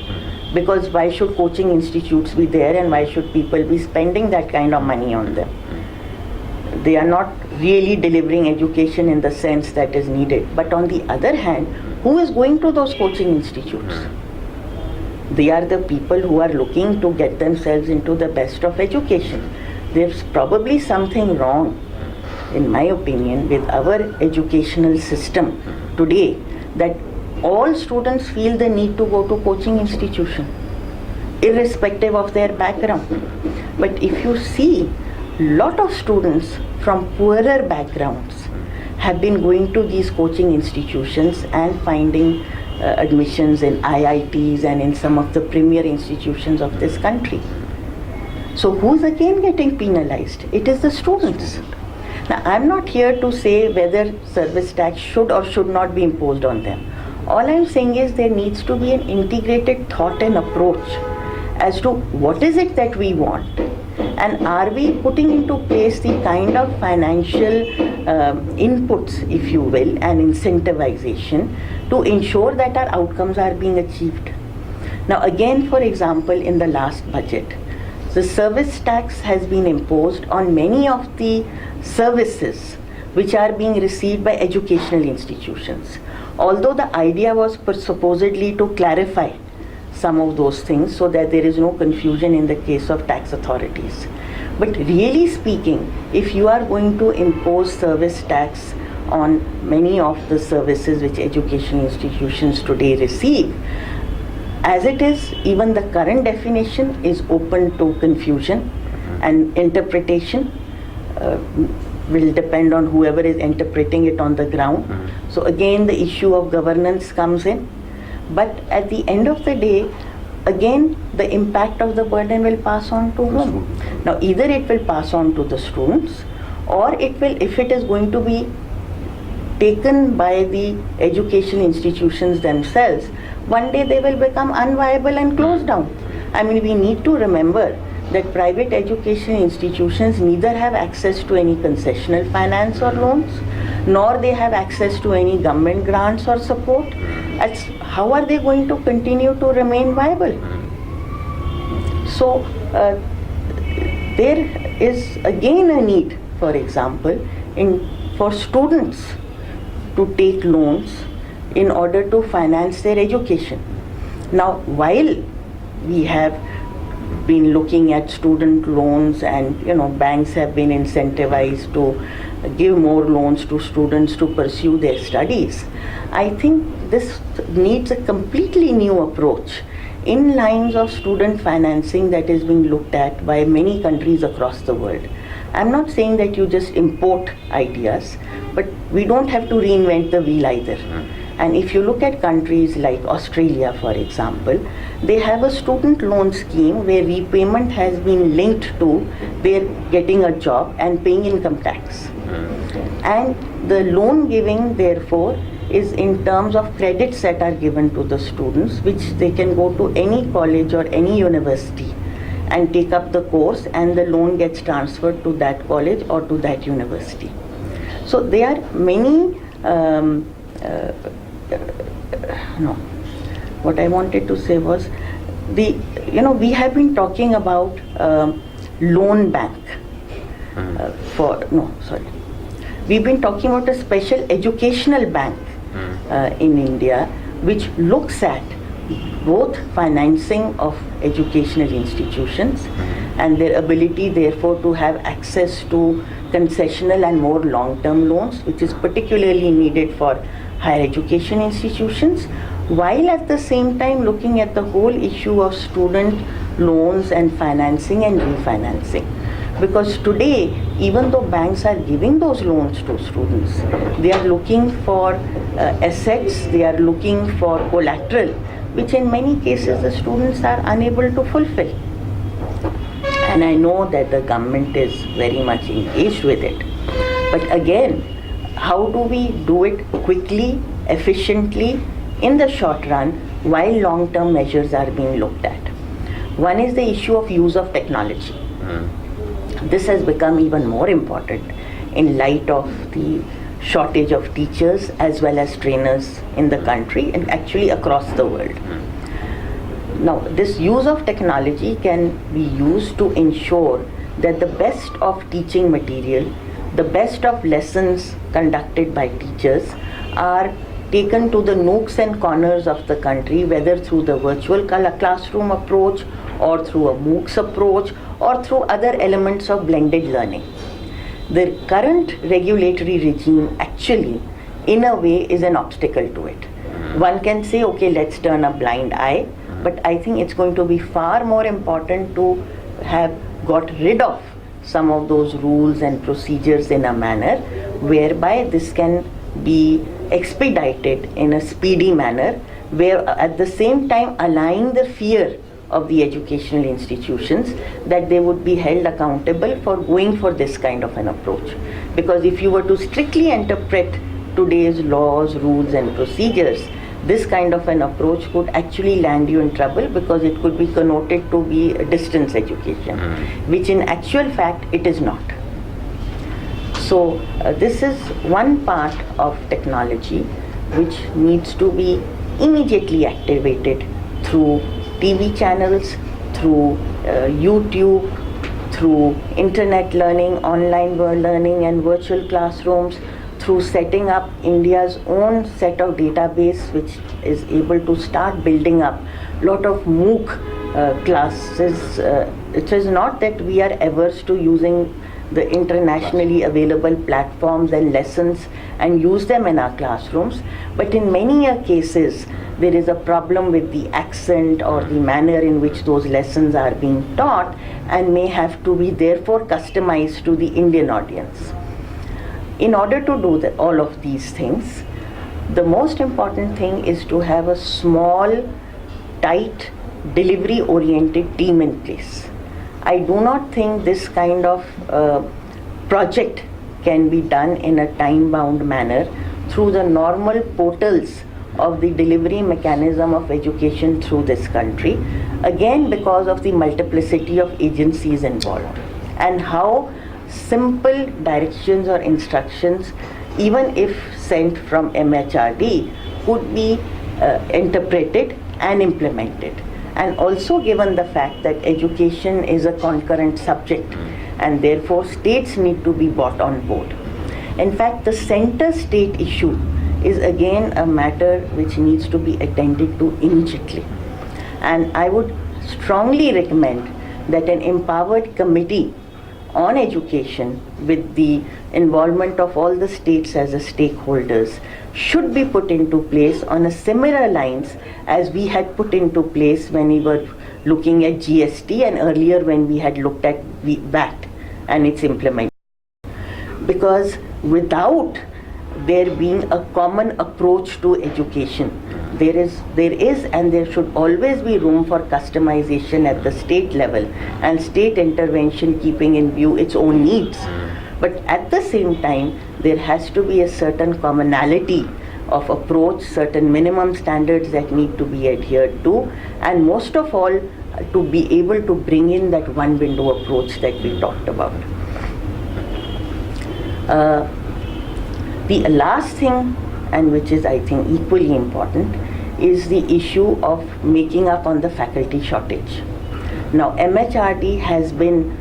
because why should coaching institutes be there and why should people be spending that kind of money on them? They are not really delivering education in the sense that is needed. But on the other hand, who is going to those coaching institutes? They are the people who are looking to get themselves into the best of education. There's probably something wrong, in my opinion, with our educational system today, that all students feel the need to go to coaching institution, irrespective of their background. But if you see, lot of students from poorer backgrounds have been going to these coaching institutions and finding admissions in IITs and in some of the premier institutions of this country. So who's again getting penalized? It is the students. Now, I'm not here to say whether service tax should or should not be imposed on them. All I'm saying is there needs to be an integrated thought and approach as to what is it that we want, and are we putting into place the kind of financial inputs, if you will, and incentivization to ensure that our outcomes are being achieved. Now again, for example, in the last budget, the service tax has been imposed on many of the services which are being received by educational institutions. Although the idea was supposedly to clarify some of those things so that there is no confusion in the case of tax authorities. But really speaking, if you are going to impose service tax on many of the services which educational institutions today receive, as it is, even the current definition is open to confusion, and interpretation will depend on whoever is interpreting it on the ground. So again, the issue of governance comes in. But at the end of the day, again, the impact of the burden will pass on to whom? Now, either it will pass on to the students, or it will, if it is going to be taken by the education institutions themselves, one day they will become unviable and close down. I mean, we need to remember that private education institutions neither have access to any concessional finance or loans, nor they have access to any government grants or support. How are they going to continue to remain viable? So there is again a need, for example, for students to take loans in order to finance their education. Now, while we have been looking at student loans, and banks have been incentivized to give more loans to students to pursue their studies. I think this needs a completely new approach in lines of student financing that is being looked at by many countries across the world. I'm not saying that you just import ideas, but we don't have to reinvent the wheel either. And if you look at countries like Australia, for example, they have a student loan scheme where repayment has been linked to their getting a job and paying income tax. And the loan giving, therefore, is in terms of credits that are given to the students, which they can go to any college or any university and take up the course, and the loan gets transferred to that college or to that university. So there are many what I wanted to say was we have been talking about loan bank we've been talking about a special educational bank in India, which looks at both financing of educational institutions and their ability, therefore, to have access to concessional and more long-term loans, which is particularly needed for higher education institutions, while at the same time looking at the whole issue of student loans and financing and refinancing. Because today, even though banks are giving those loans to students, they are looking for assets, they are looking for collateral, which in many cases the students are unable to fulfill. And I know that the government is very much engaged with it. But again, how do we do it quickly, efficiently, in the short run, while long-term measures are being looked at? One is the issue of use of technology. This has become even more important in light of the shortage of teachers as well as trainers in the country and actually across the world. Now, this use of technology can be used to ensure that the best of teaching material, the best of lessons conducted by teachers are taken to the nooks and corners of the country, whether through the virtual classroom approach or through a MOOCs approach or through other elements of blended learning. The current regulatory regime actually, in a way, is an obstacle to it. One can say, okay, let's turn a blind eye, but I think it's going to be far more important to have got rid of some of those rules and procedures in a manner whereby this can be expedited in a speedy manner, where at the same time allaying the fear of the educational institutions that they would be held accountable for going for this kind of an approach. Because if you were to strictly interpret today's laws, rules and procedures, this kind of an approach could actually land you in trouble, because it could be connoted to be a distance education, which in actual fact it is not. So this is one part of technology which needs to be immediately activated through TV channels, through YouTube, through internet learning, online learning and virtual classrooms, through setting up India's own set of database which is able to start building up a lot of MOOC classes. It is not that we are averse to using the internationally available platforms and lessons and use them in our classrooms, but in many cases there is a problem with the accent or the manner in which those lessons are being taught, and may have to be therefore customized to the Indian audience. In order to do all of these things, the most important thing is to have a small, tight, delivery-oriented team in place. I do not think this kind of project can be done in a time-bound manner through the normal portals of the delivery mechanism of education through this country, again because of the multiplicity of agencies involved and how simple directions or instructions, even if sent from MHRD, could be interpreted and implemented. And also given the fact that education is a concurrent subject and therefore states need to be brought on board. In fact, the center-state issue is again a matter which needs to be attended to immediately. And I would strongly recommend that an empowered committee on education with the involvement of all the states as the stakeholders should be put into place on a similar lines as we had put into place when we were looking at GST and earlier when we had looked at VAT and its implementation. Because without there being a common approach to education, there is and there should always be room for customization at the state level and state intervention keeping in view its own needs. But at the same time, there has to be a certain commonality of approach, certain minimum standards that need to be adhered to, and most of all, to be able to bring in that one window approach that we talked about. The last thing, and which is I think equally important, is the issue of making up on the faculty shortage. Now MHRD has been,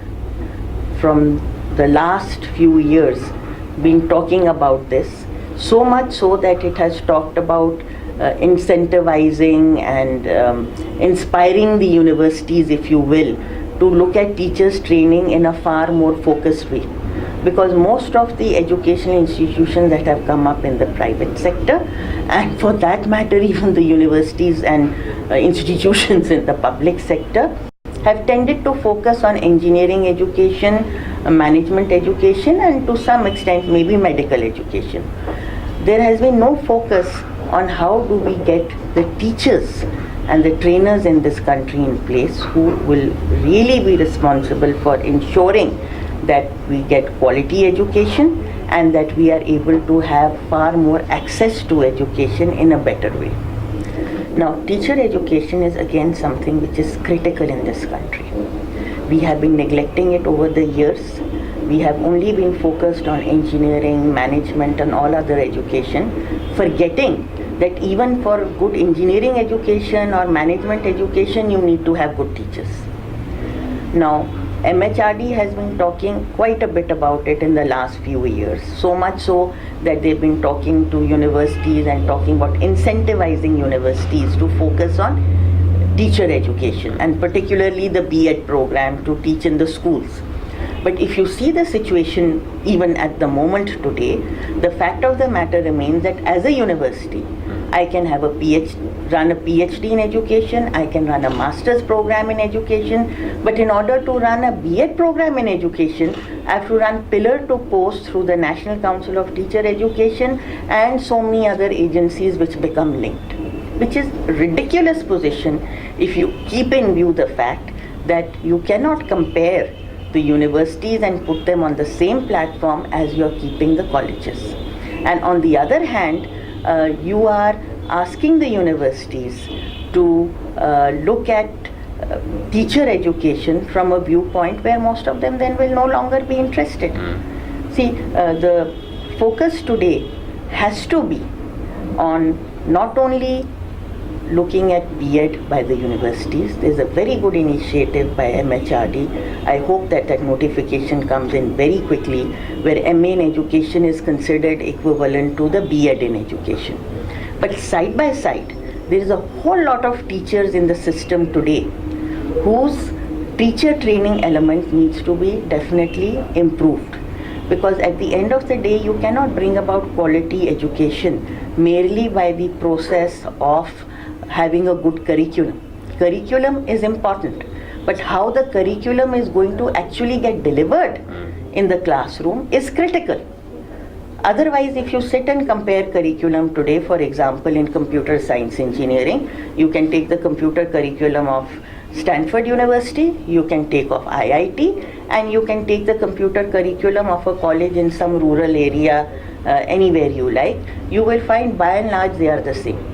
from the last few years, been talking about this, so much so that it has talked about incentivizing and inspiring the universities, if you will, to look at teachers training in a far more focused way. Because most of the educational institutions that have come up in the private sector, and for that matter even the universities and institutions in the public sector, have tended to focus on engineering education, management education, and to some extent maybe medical education. There has been no focus on how do we get the teachers and the trainers in this country in place who will really be responsible for ensuring that we get quality education and that we are able to have far more access to education in a better way. Now, teacher education is again something which is critical in this country. We have been neglecting it over the years. We have only been focused on engineering, management and all other education, forgetting that even for good engineering education or management education, you need to have good teachers. Now, MHRD has been talking quite a bit about it in the last few years, so much so that they've been talking to universities and talking about incentivizing universities to focus on teacher education and particularly the B.Ed program to teach in the schools. But if you see the situation even at the moment today, the fact of the matter remains that as a university, I can have run a PhD in education, I can run a master's program in education, but in order to run a B.Ed program in education, I have to run pillar to post through the National Council of Teacher Education and so many other agencies which become linked, which is a ridiculous position if you keep in view the fact that you cannot compare the universities and put them on the same platform as you are keeping the colleges. And on the other hand, you are asking the universities to look at teacher education from a viewpoint where most of them then will no longer be interested. See, the focus today has to be on not only looking at B.Ed by the universities. There's a very good initiative by MHRD. I hope that that notification comes in very quickly, where MA in education is considered equivalent to the B.Ed in education. But side by side, there is a whole lot of teachers in the system today whose teacher training element needs to be definitely improved. Because at the end of the day, you cannot bring about quality education merely by the process of having a good curriculum. Curriculum is important, but how the curriculum is going to actually get delivered in the classroom is critical. Otherwise, if you sit and compare curriculum today, for example, in computer science engineering, you can take the computer curriculum of Stanford University, you can take of IIT, and you can take the computer curriculum of a college in some rural area, anywhere you like. You will find by and large they are the same.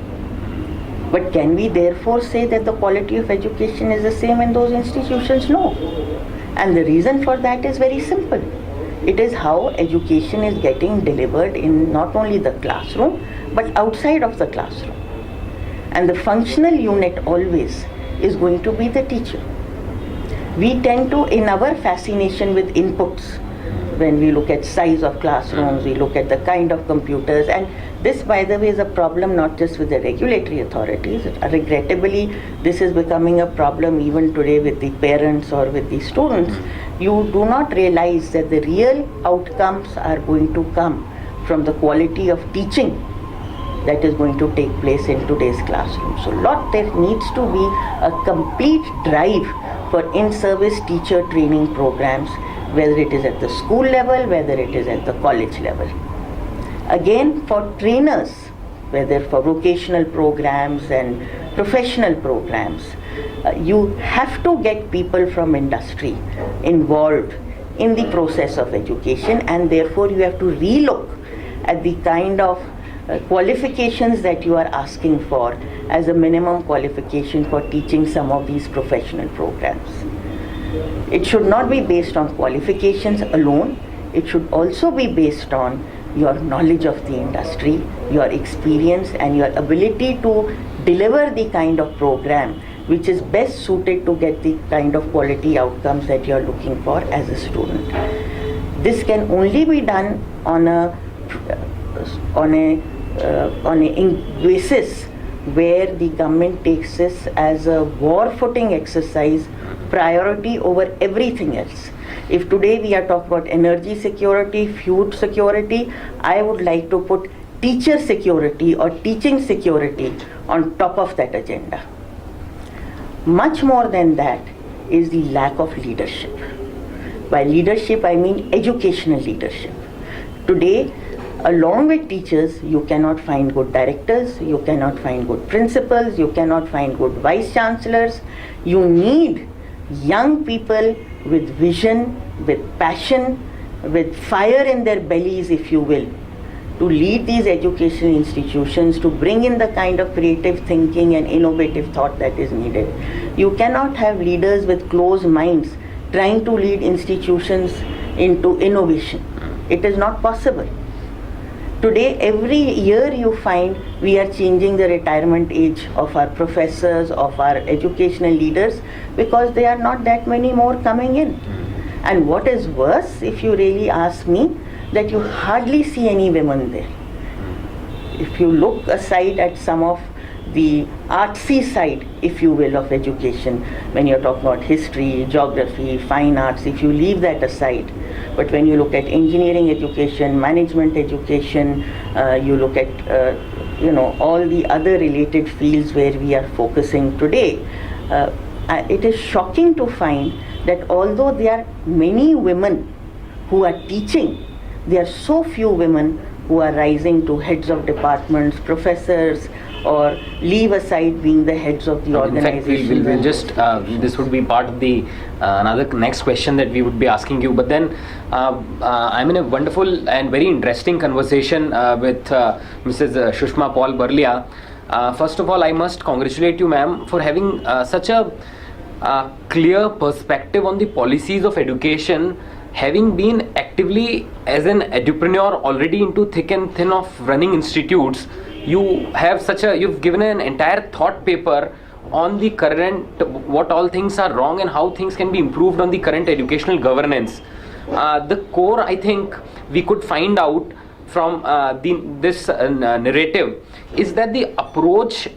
But can we therefore say that the quality of education is the same in those institutions? No. And the reason for that is very simple. It is how education is getting delivered in not only the classroom, but outside of the classroom. And the functional unit always is going to be the teacher. We tend to, in our fascination with inputs, when we look at size of classrooms, we look at the kind of computers, and this, by the way, is a problem not just with the regulatory authorities. Regrettably, this is becoming a problem even today with the parents or with the students. You do not realize that the real outcomes are going to come from the quality of teaching that is going to take place in today's classroom. So there needs to be a complete drive for in-service teacher training programs, whether it is at the school level, whether it is at the college level. Again, for trainers, whether for vocational programs and professional programs, you have to get people from industry involved in the process of education, and therefore you have to relook at the kind of qualifications that you are asking for as a minimum qualification for teaching some of these professional programs. It should not be based on qualifications alone. It should also be based on your knowledge of the industry, your experience, and your ability to deliver the kind of program which is best suited to get the kind of quality outcomes that you are looking for as a student. This can only be done on a basis where the government takes this as a war footing exercise, priority over everything else. If today we are talking about energy security, food security, I would like to put teacher security or teaching security on top of that agenda. Much more than that is the lack of leadership. By leadership, I mean educational leadership. Today, along with teachers, you cannot find good directors, you cannot find good principals, you cannot find good vice chancellors. You need young people with vision, with passion, with fire in their bellies, if you will, to lead these educational institutions, to bring in the kind of creative thinking and innovative thought that is needed. You cannot have leaders with closed minds trying to lead institutions into innovation. It is not possible. Today, every year you find we are changing the retirement age of our professors, of our educational leaders, because there are not that many more coming in. And what is worse, if you really ask me, that you hardly see any women there. If you look aside at some of the artsy side, if you will, of education, when you're talking about history, geography, fine arts, if you leave that aside, but when you look at engineering education, management education, you look at all the other related fields where we are focusing today, it is shocking to find that although there are many women who are teaching, there are so few women who are rising to heads of departments, professors, or leave aside being the heads of the organization. In fact, we'll just, this would be part of the another next question that we would be asking you. But then I'm in a wonderful and very interesting conversation with Mrs. Sushma Paul Berlia. First of all, I must congratulate you, ma'am, for having such a clear perspective on the policies of education, having been actively as an edupreneur already into thick and thin of running institutes. You have you've given an entire thought paper on the current, what all things are wrong and how things can be improved on the current educational governance. The core, I think, we could find out from this narrative is that the approach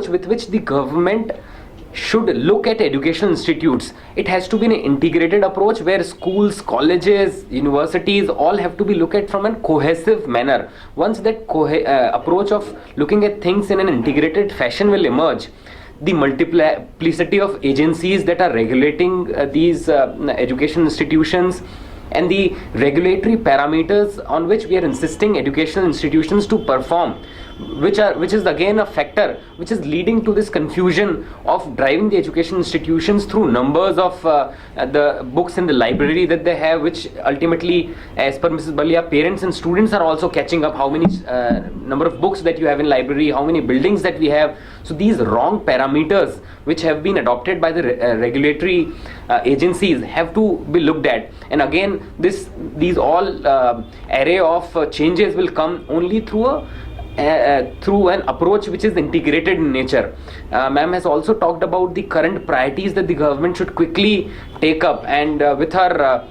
with which the government should look at educational institutes, it has to be an integrated approach where schools, colleges, universities all have to be looked at from a cohesive manner. Once that approach of looking at things in an integrated fashion will emerge, the multiplicity of agencies that are regulating these education institutions and the regulatory parameters on which we are insisting educational institutions to perform, which is again a factor which is leading to this confusion of driving the education institutions through numbers of the books in the library that they have, which ultimately, as per Mrs. Berlia, parents and students are also catching up how many number of books that you have in library, how many buildings that we have. So these wrong parameters which have been adopted by the regulatory agencies have to be looked at, and again these all array of changes will come only through an approach which is integrated in nature. Ma'am has also talked about the current priorities that the government should quickly take up, and with her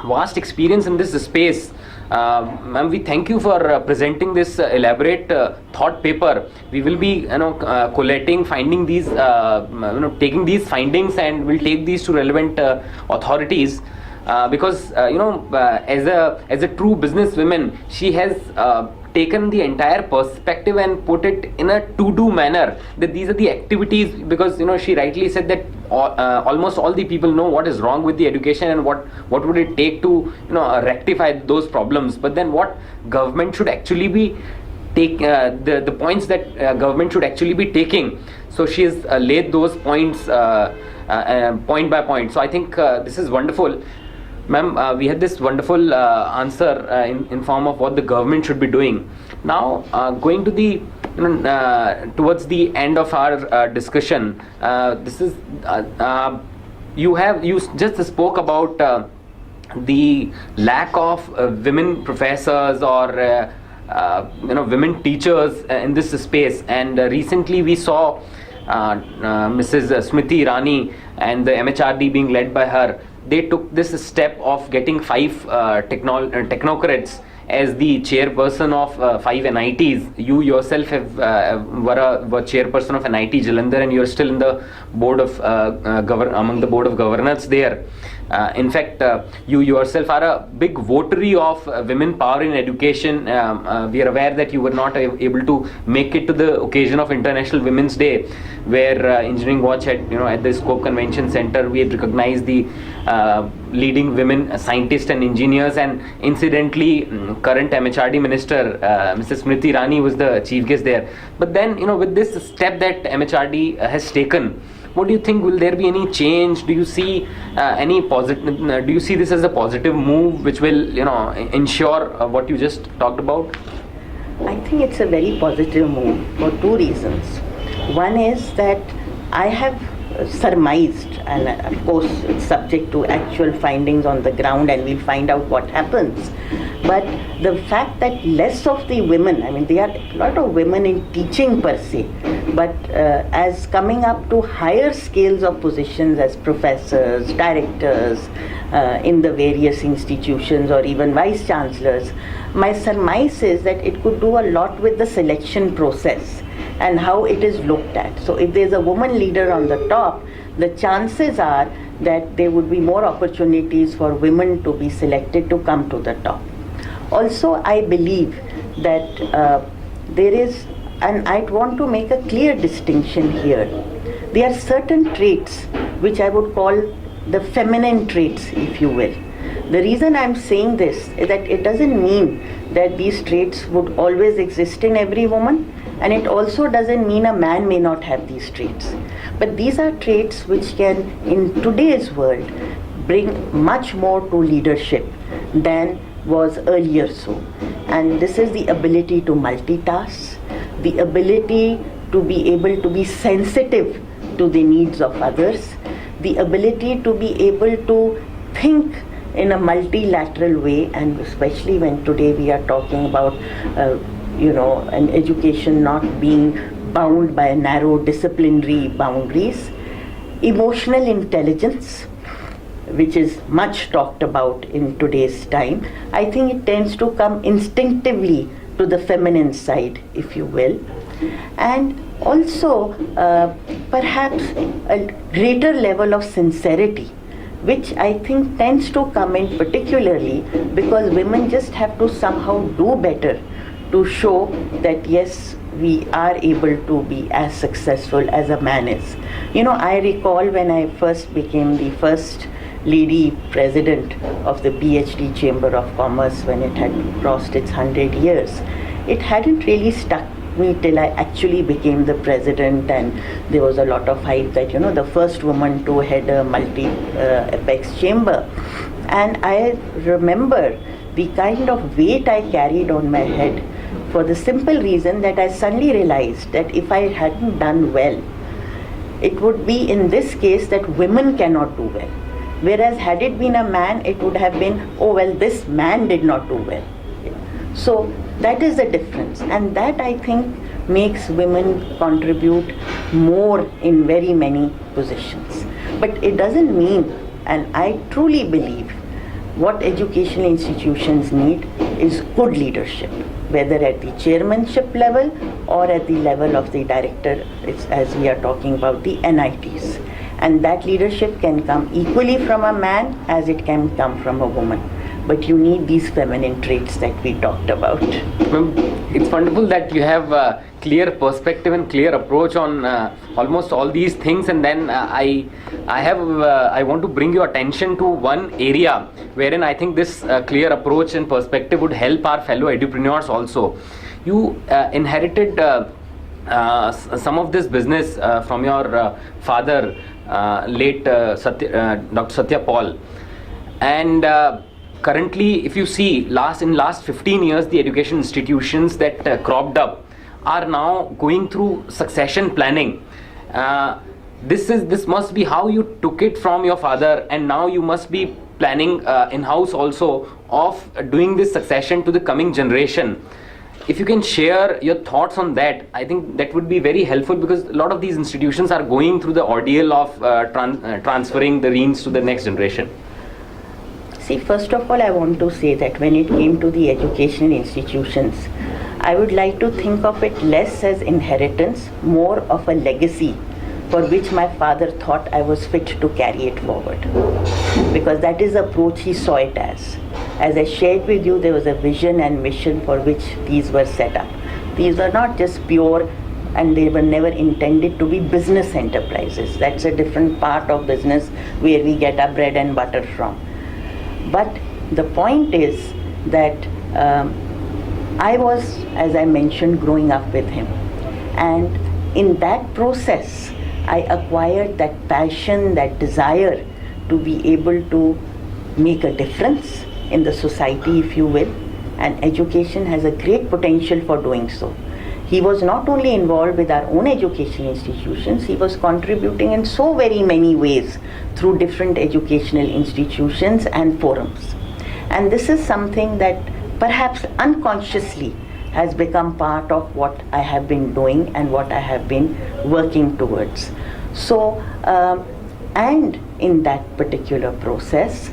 vast experience in this space. Ma'am, we thank you for presenting this elaborate thought paper. We will be, collating, finding these, taking these findings, and we'll take these to relevant authorities. Because as a true businesswoman, she has taken the entire perspective and put it in a to-do manner, that these are the activities, because she rightly said that almost all the people know what is wrong with the education and what would it take to rectify those problems. But then what government should actually be the points that government should actually be taking. So she has laid those points point by point. So I think this is wonderful. Ma'am, we had this wonderful answer in form of what the government should be doing. Now, going to the towards the end of our discussion, this is you just spoke about the lack of women professors or women teachers in this space, and recently we saw Mrs. Smriti Irani and the MHRD being led by her. They took this step of getting 5 technocrats as the chairperson of 5 NITs. You yourself were chairperson of NIT Jalandhar, and you are still in the board of among the board of governors there. In fact, you yourself are a big votary of women power in education. We are aware that you were not able to make it to the occasion of International Women's Day, where Engineering Watch had, at the Scope Convention Center, we had recognized the leading women scientists and engineers, and incidentally, current MHRD Minister, Mrs. Smriti Irani, was the chief guest there. But then, with this step that MHRD has taken, what do you think? Will there be any change? Do you see any positive? Do you see this as a positive move, which will, ensure what you just talked about? I think it's a very positive move for 2 reasons. One is that I have surmised, and of course it's subject to actual findings on the ground, and we'll find out what happens. But the fact that less of the women, I mean, there are a lot of women in teaching per se, but as coming up to higher scales of positions as professors, directors in the various institutions, or even vice chancellors, my surmise is that it could do a lot with the selection process and how it is looked at. So if there's a woman leader on the top, the chances are that there would be more opportunities for women to be selected to come to the top. Also, I believe that there is, and I want to make a clear distinction here. There are certain traits which I would call the feminine traits, if you will. The reason I'm saying this is that it doesn't mean that these traits would always exist in every woman, and it also doesn't mean a man may not have these traits. But these are traits which can, in today's world, bring much more to leadership than was earlier so. And this is the ability to multitask, the ability to be able to be sensitive to the needs of others, the ability to be able to think in a multilateral way, and especially when today we are talking about an education not being bound by narrow disciplinary boundaries. Emotional intelligence, which is much talked about in today's time, I think it tends to come instinctively to the feminine side, if you will. And also perhaps a greater level of sincerity, which I think tends to come in particularly because women just have to somehow do better to show that yes, we are able to be as successful as a man is. I recall when I first became the first lady president of the PhD Chamber of Commerce, when it had crossed its 100 years, it hadn't really stuck me till I actually became the president, and there was a lot of hype that the first woman to head a multi-apex chamber. And I remember the kind of weight I carried on my head, for the simple reason that I suddenly realized that if I hadn't done well, it would be in this case that women cannot do well. Whereas had it been a man, it would have been, oh well, this man did not do well. So that is the difference, and that I think makes women contribute more in very many positions. But it doesn't mean, and I truly believe what educational institutions need is good leadership, whether at the chairmanship level or at the level of the director, as we are talking about the NITs. And that leadership can come equally from a man as it can come from a woman. But you need these feminine traits that we talked about. It's wonderful that you have a clear perspective and clear approach on almost all these things. And then I want to bring your attention to one area wherein I think this clear approach and perspective would help our fellow edupreneurs also. You inherited some of this business from your father, late Dr. Satya Paul, and currently, if you see, in last 15 years, the education institutions that cropped up are now going through succession planning. This must be how you took it from your father, and now you must be planning in-house also of doing this succession to the coming generation. If you can share your thoughts on that, I think that would be very helpful, because a lot of these institutions are going through the ordeal of transferring the reins to the next generation. See, first of all, I want to say that when it came to the educational institutions, I would like to think of it less as inheritance, more of a legacy for which my father thought I was fit to carry it forward. Because that is the approach he saw it as. As I shared with you, there was a vision and mission for which these were set up. These were not just pure, and they were never intended to be business enterprises. That's a different part of business where we get our bread and butter from. But the point is that I was, as I mentioned, growing up with him. And in that process, I acquired that passion, that desire to be able to make a difference in the society, if you will. And education has a great potential for doing so. He was not only involved with our own education institutions, he was contributing in so very many ways through different educational institutions and forums. And this is something that perhaps unconsciously has become part of what I have been doing and what I have been working towards. So, and in that particular process,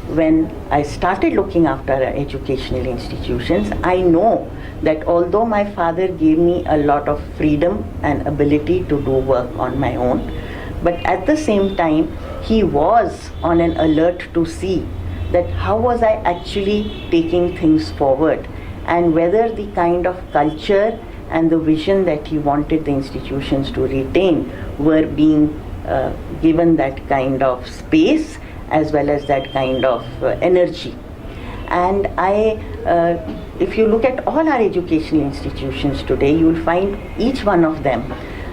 when I started looking after our educational institutions, I know that although my father gave me a lot of freedom and ability to do work on my own, but at the same time, he was on an alert to see that how was I actually taking things forward, and whether the kind of culture and the vision that he wanted the institutions to retain were being given that kind of space as well as that kind of energy. And if you look at all our educational institutions today, you will find each one of them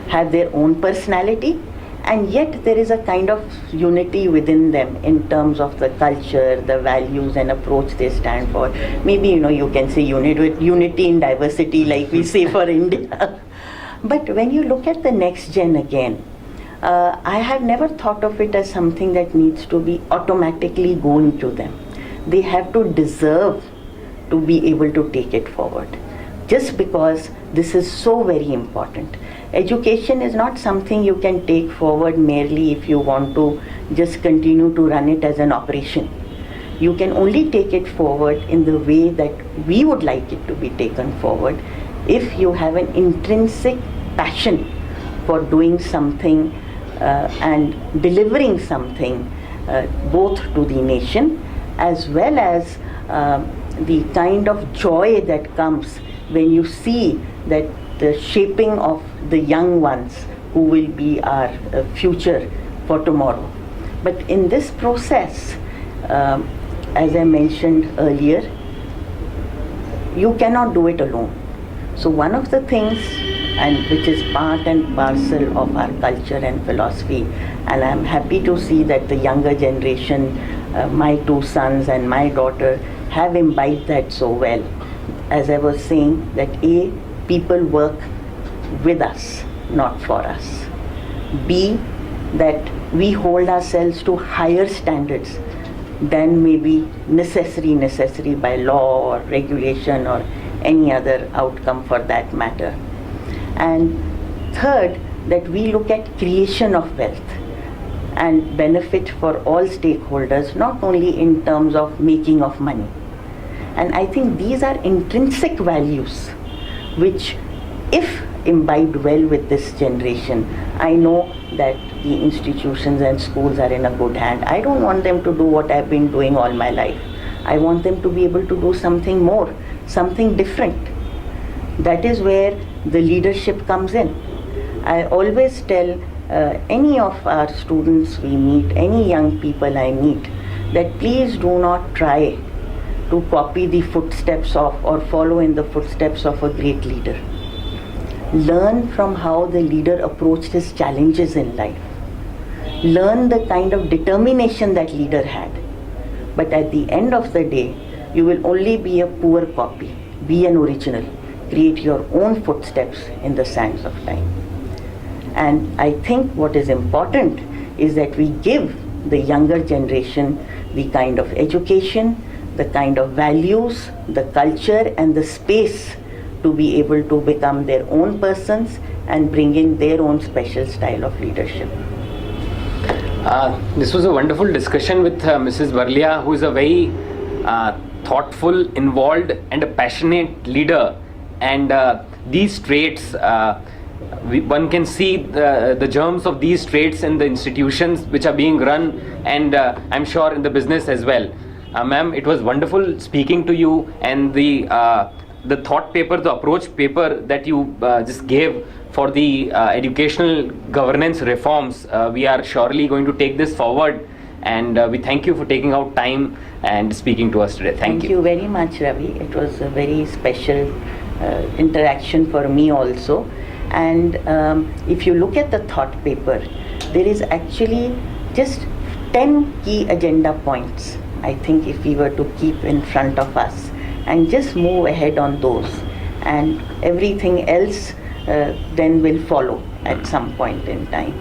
have their own personality, and yet there is a kind of unity within them in terms of the culture, the values and approach they stand for. Maybe, you can say unity in diversity, like we say for India. But when you look at the next gen again, I have never thought of it as something that needs to be automatically going to them. They have to deserve to be able to take it forward, just because this is so very important. Education is not something you can take forward merely if you want to just continue to run it as an operation. You can only take it forward in the way that we would like it to be taken forward if you have an intrinsic passion for doing something and delivering something both to the nation as well as the kind of joy that comes when you see that the shaping of the young ones who will be our future for tomorrow. But in this process, as I mentioned earlier, you cannot do it alone. So one of the things, and which is part and parcel of our culture and philosophy, and I'm happy to see that the younger generation, my two sons and my daughter, have imbibed that so well. As I was saying, that A, people work with us, not for us. B, that we hold ourselves to higher standards than may be necessary by law or regulation or any other outcome for that matter. And third, that we look at creation of wealth. and benefit for all stakeholders, not only in terms of making of money. And I think these are intrinsic values which, if imbibed well with this generation, I know that the institutions and schools are in a good hand. I don't want them to do what I've been doing all my life. I want them to be able to do something more, something different. That is where the leadership comes in. I always tell any of our students we meet, any young people I meet, that please do not try to copy the footsteps of or follow in the footsteps of a great leader. Learn from how the leader approached his challenges in life. Learn the kind of determination that leader had. But at the end of the day, you will only be a poor copy. Be an original. Create your own footsteps in the sands of time. And I think what is important is that we give the younger generation the kind of education, the kind of values, the culture and the space to be able to become their own persons and bring in their own special style of leadership. This was a wonderful discussion with Mrs. Berlia, who is a very thoughtful, involved and a passionate leader. And these traits, one can see the germs of these traits in the institutions which are being run, and I'm sure in the business as well. Ma'am, it was wonderful speaking to you, and the thought paper, the approach paper that you just gave for the educational governance reforms, we are surely going to take this forward, and we thank you for taking out time and speaking to us today. Thank you. Thank you very much, Ravi. It was a very special interaction for me also. And if you look at the thought paper, there is actually just 10 key agenda points. I think if we were to keep in front of us and just move ahead on those, and everything else then will follow at some point in time.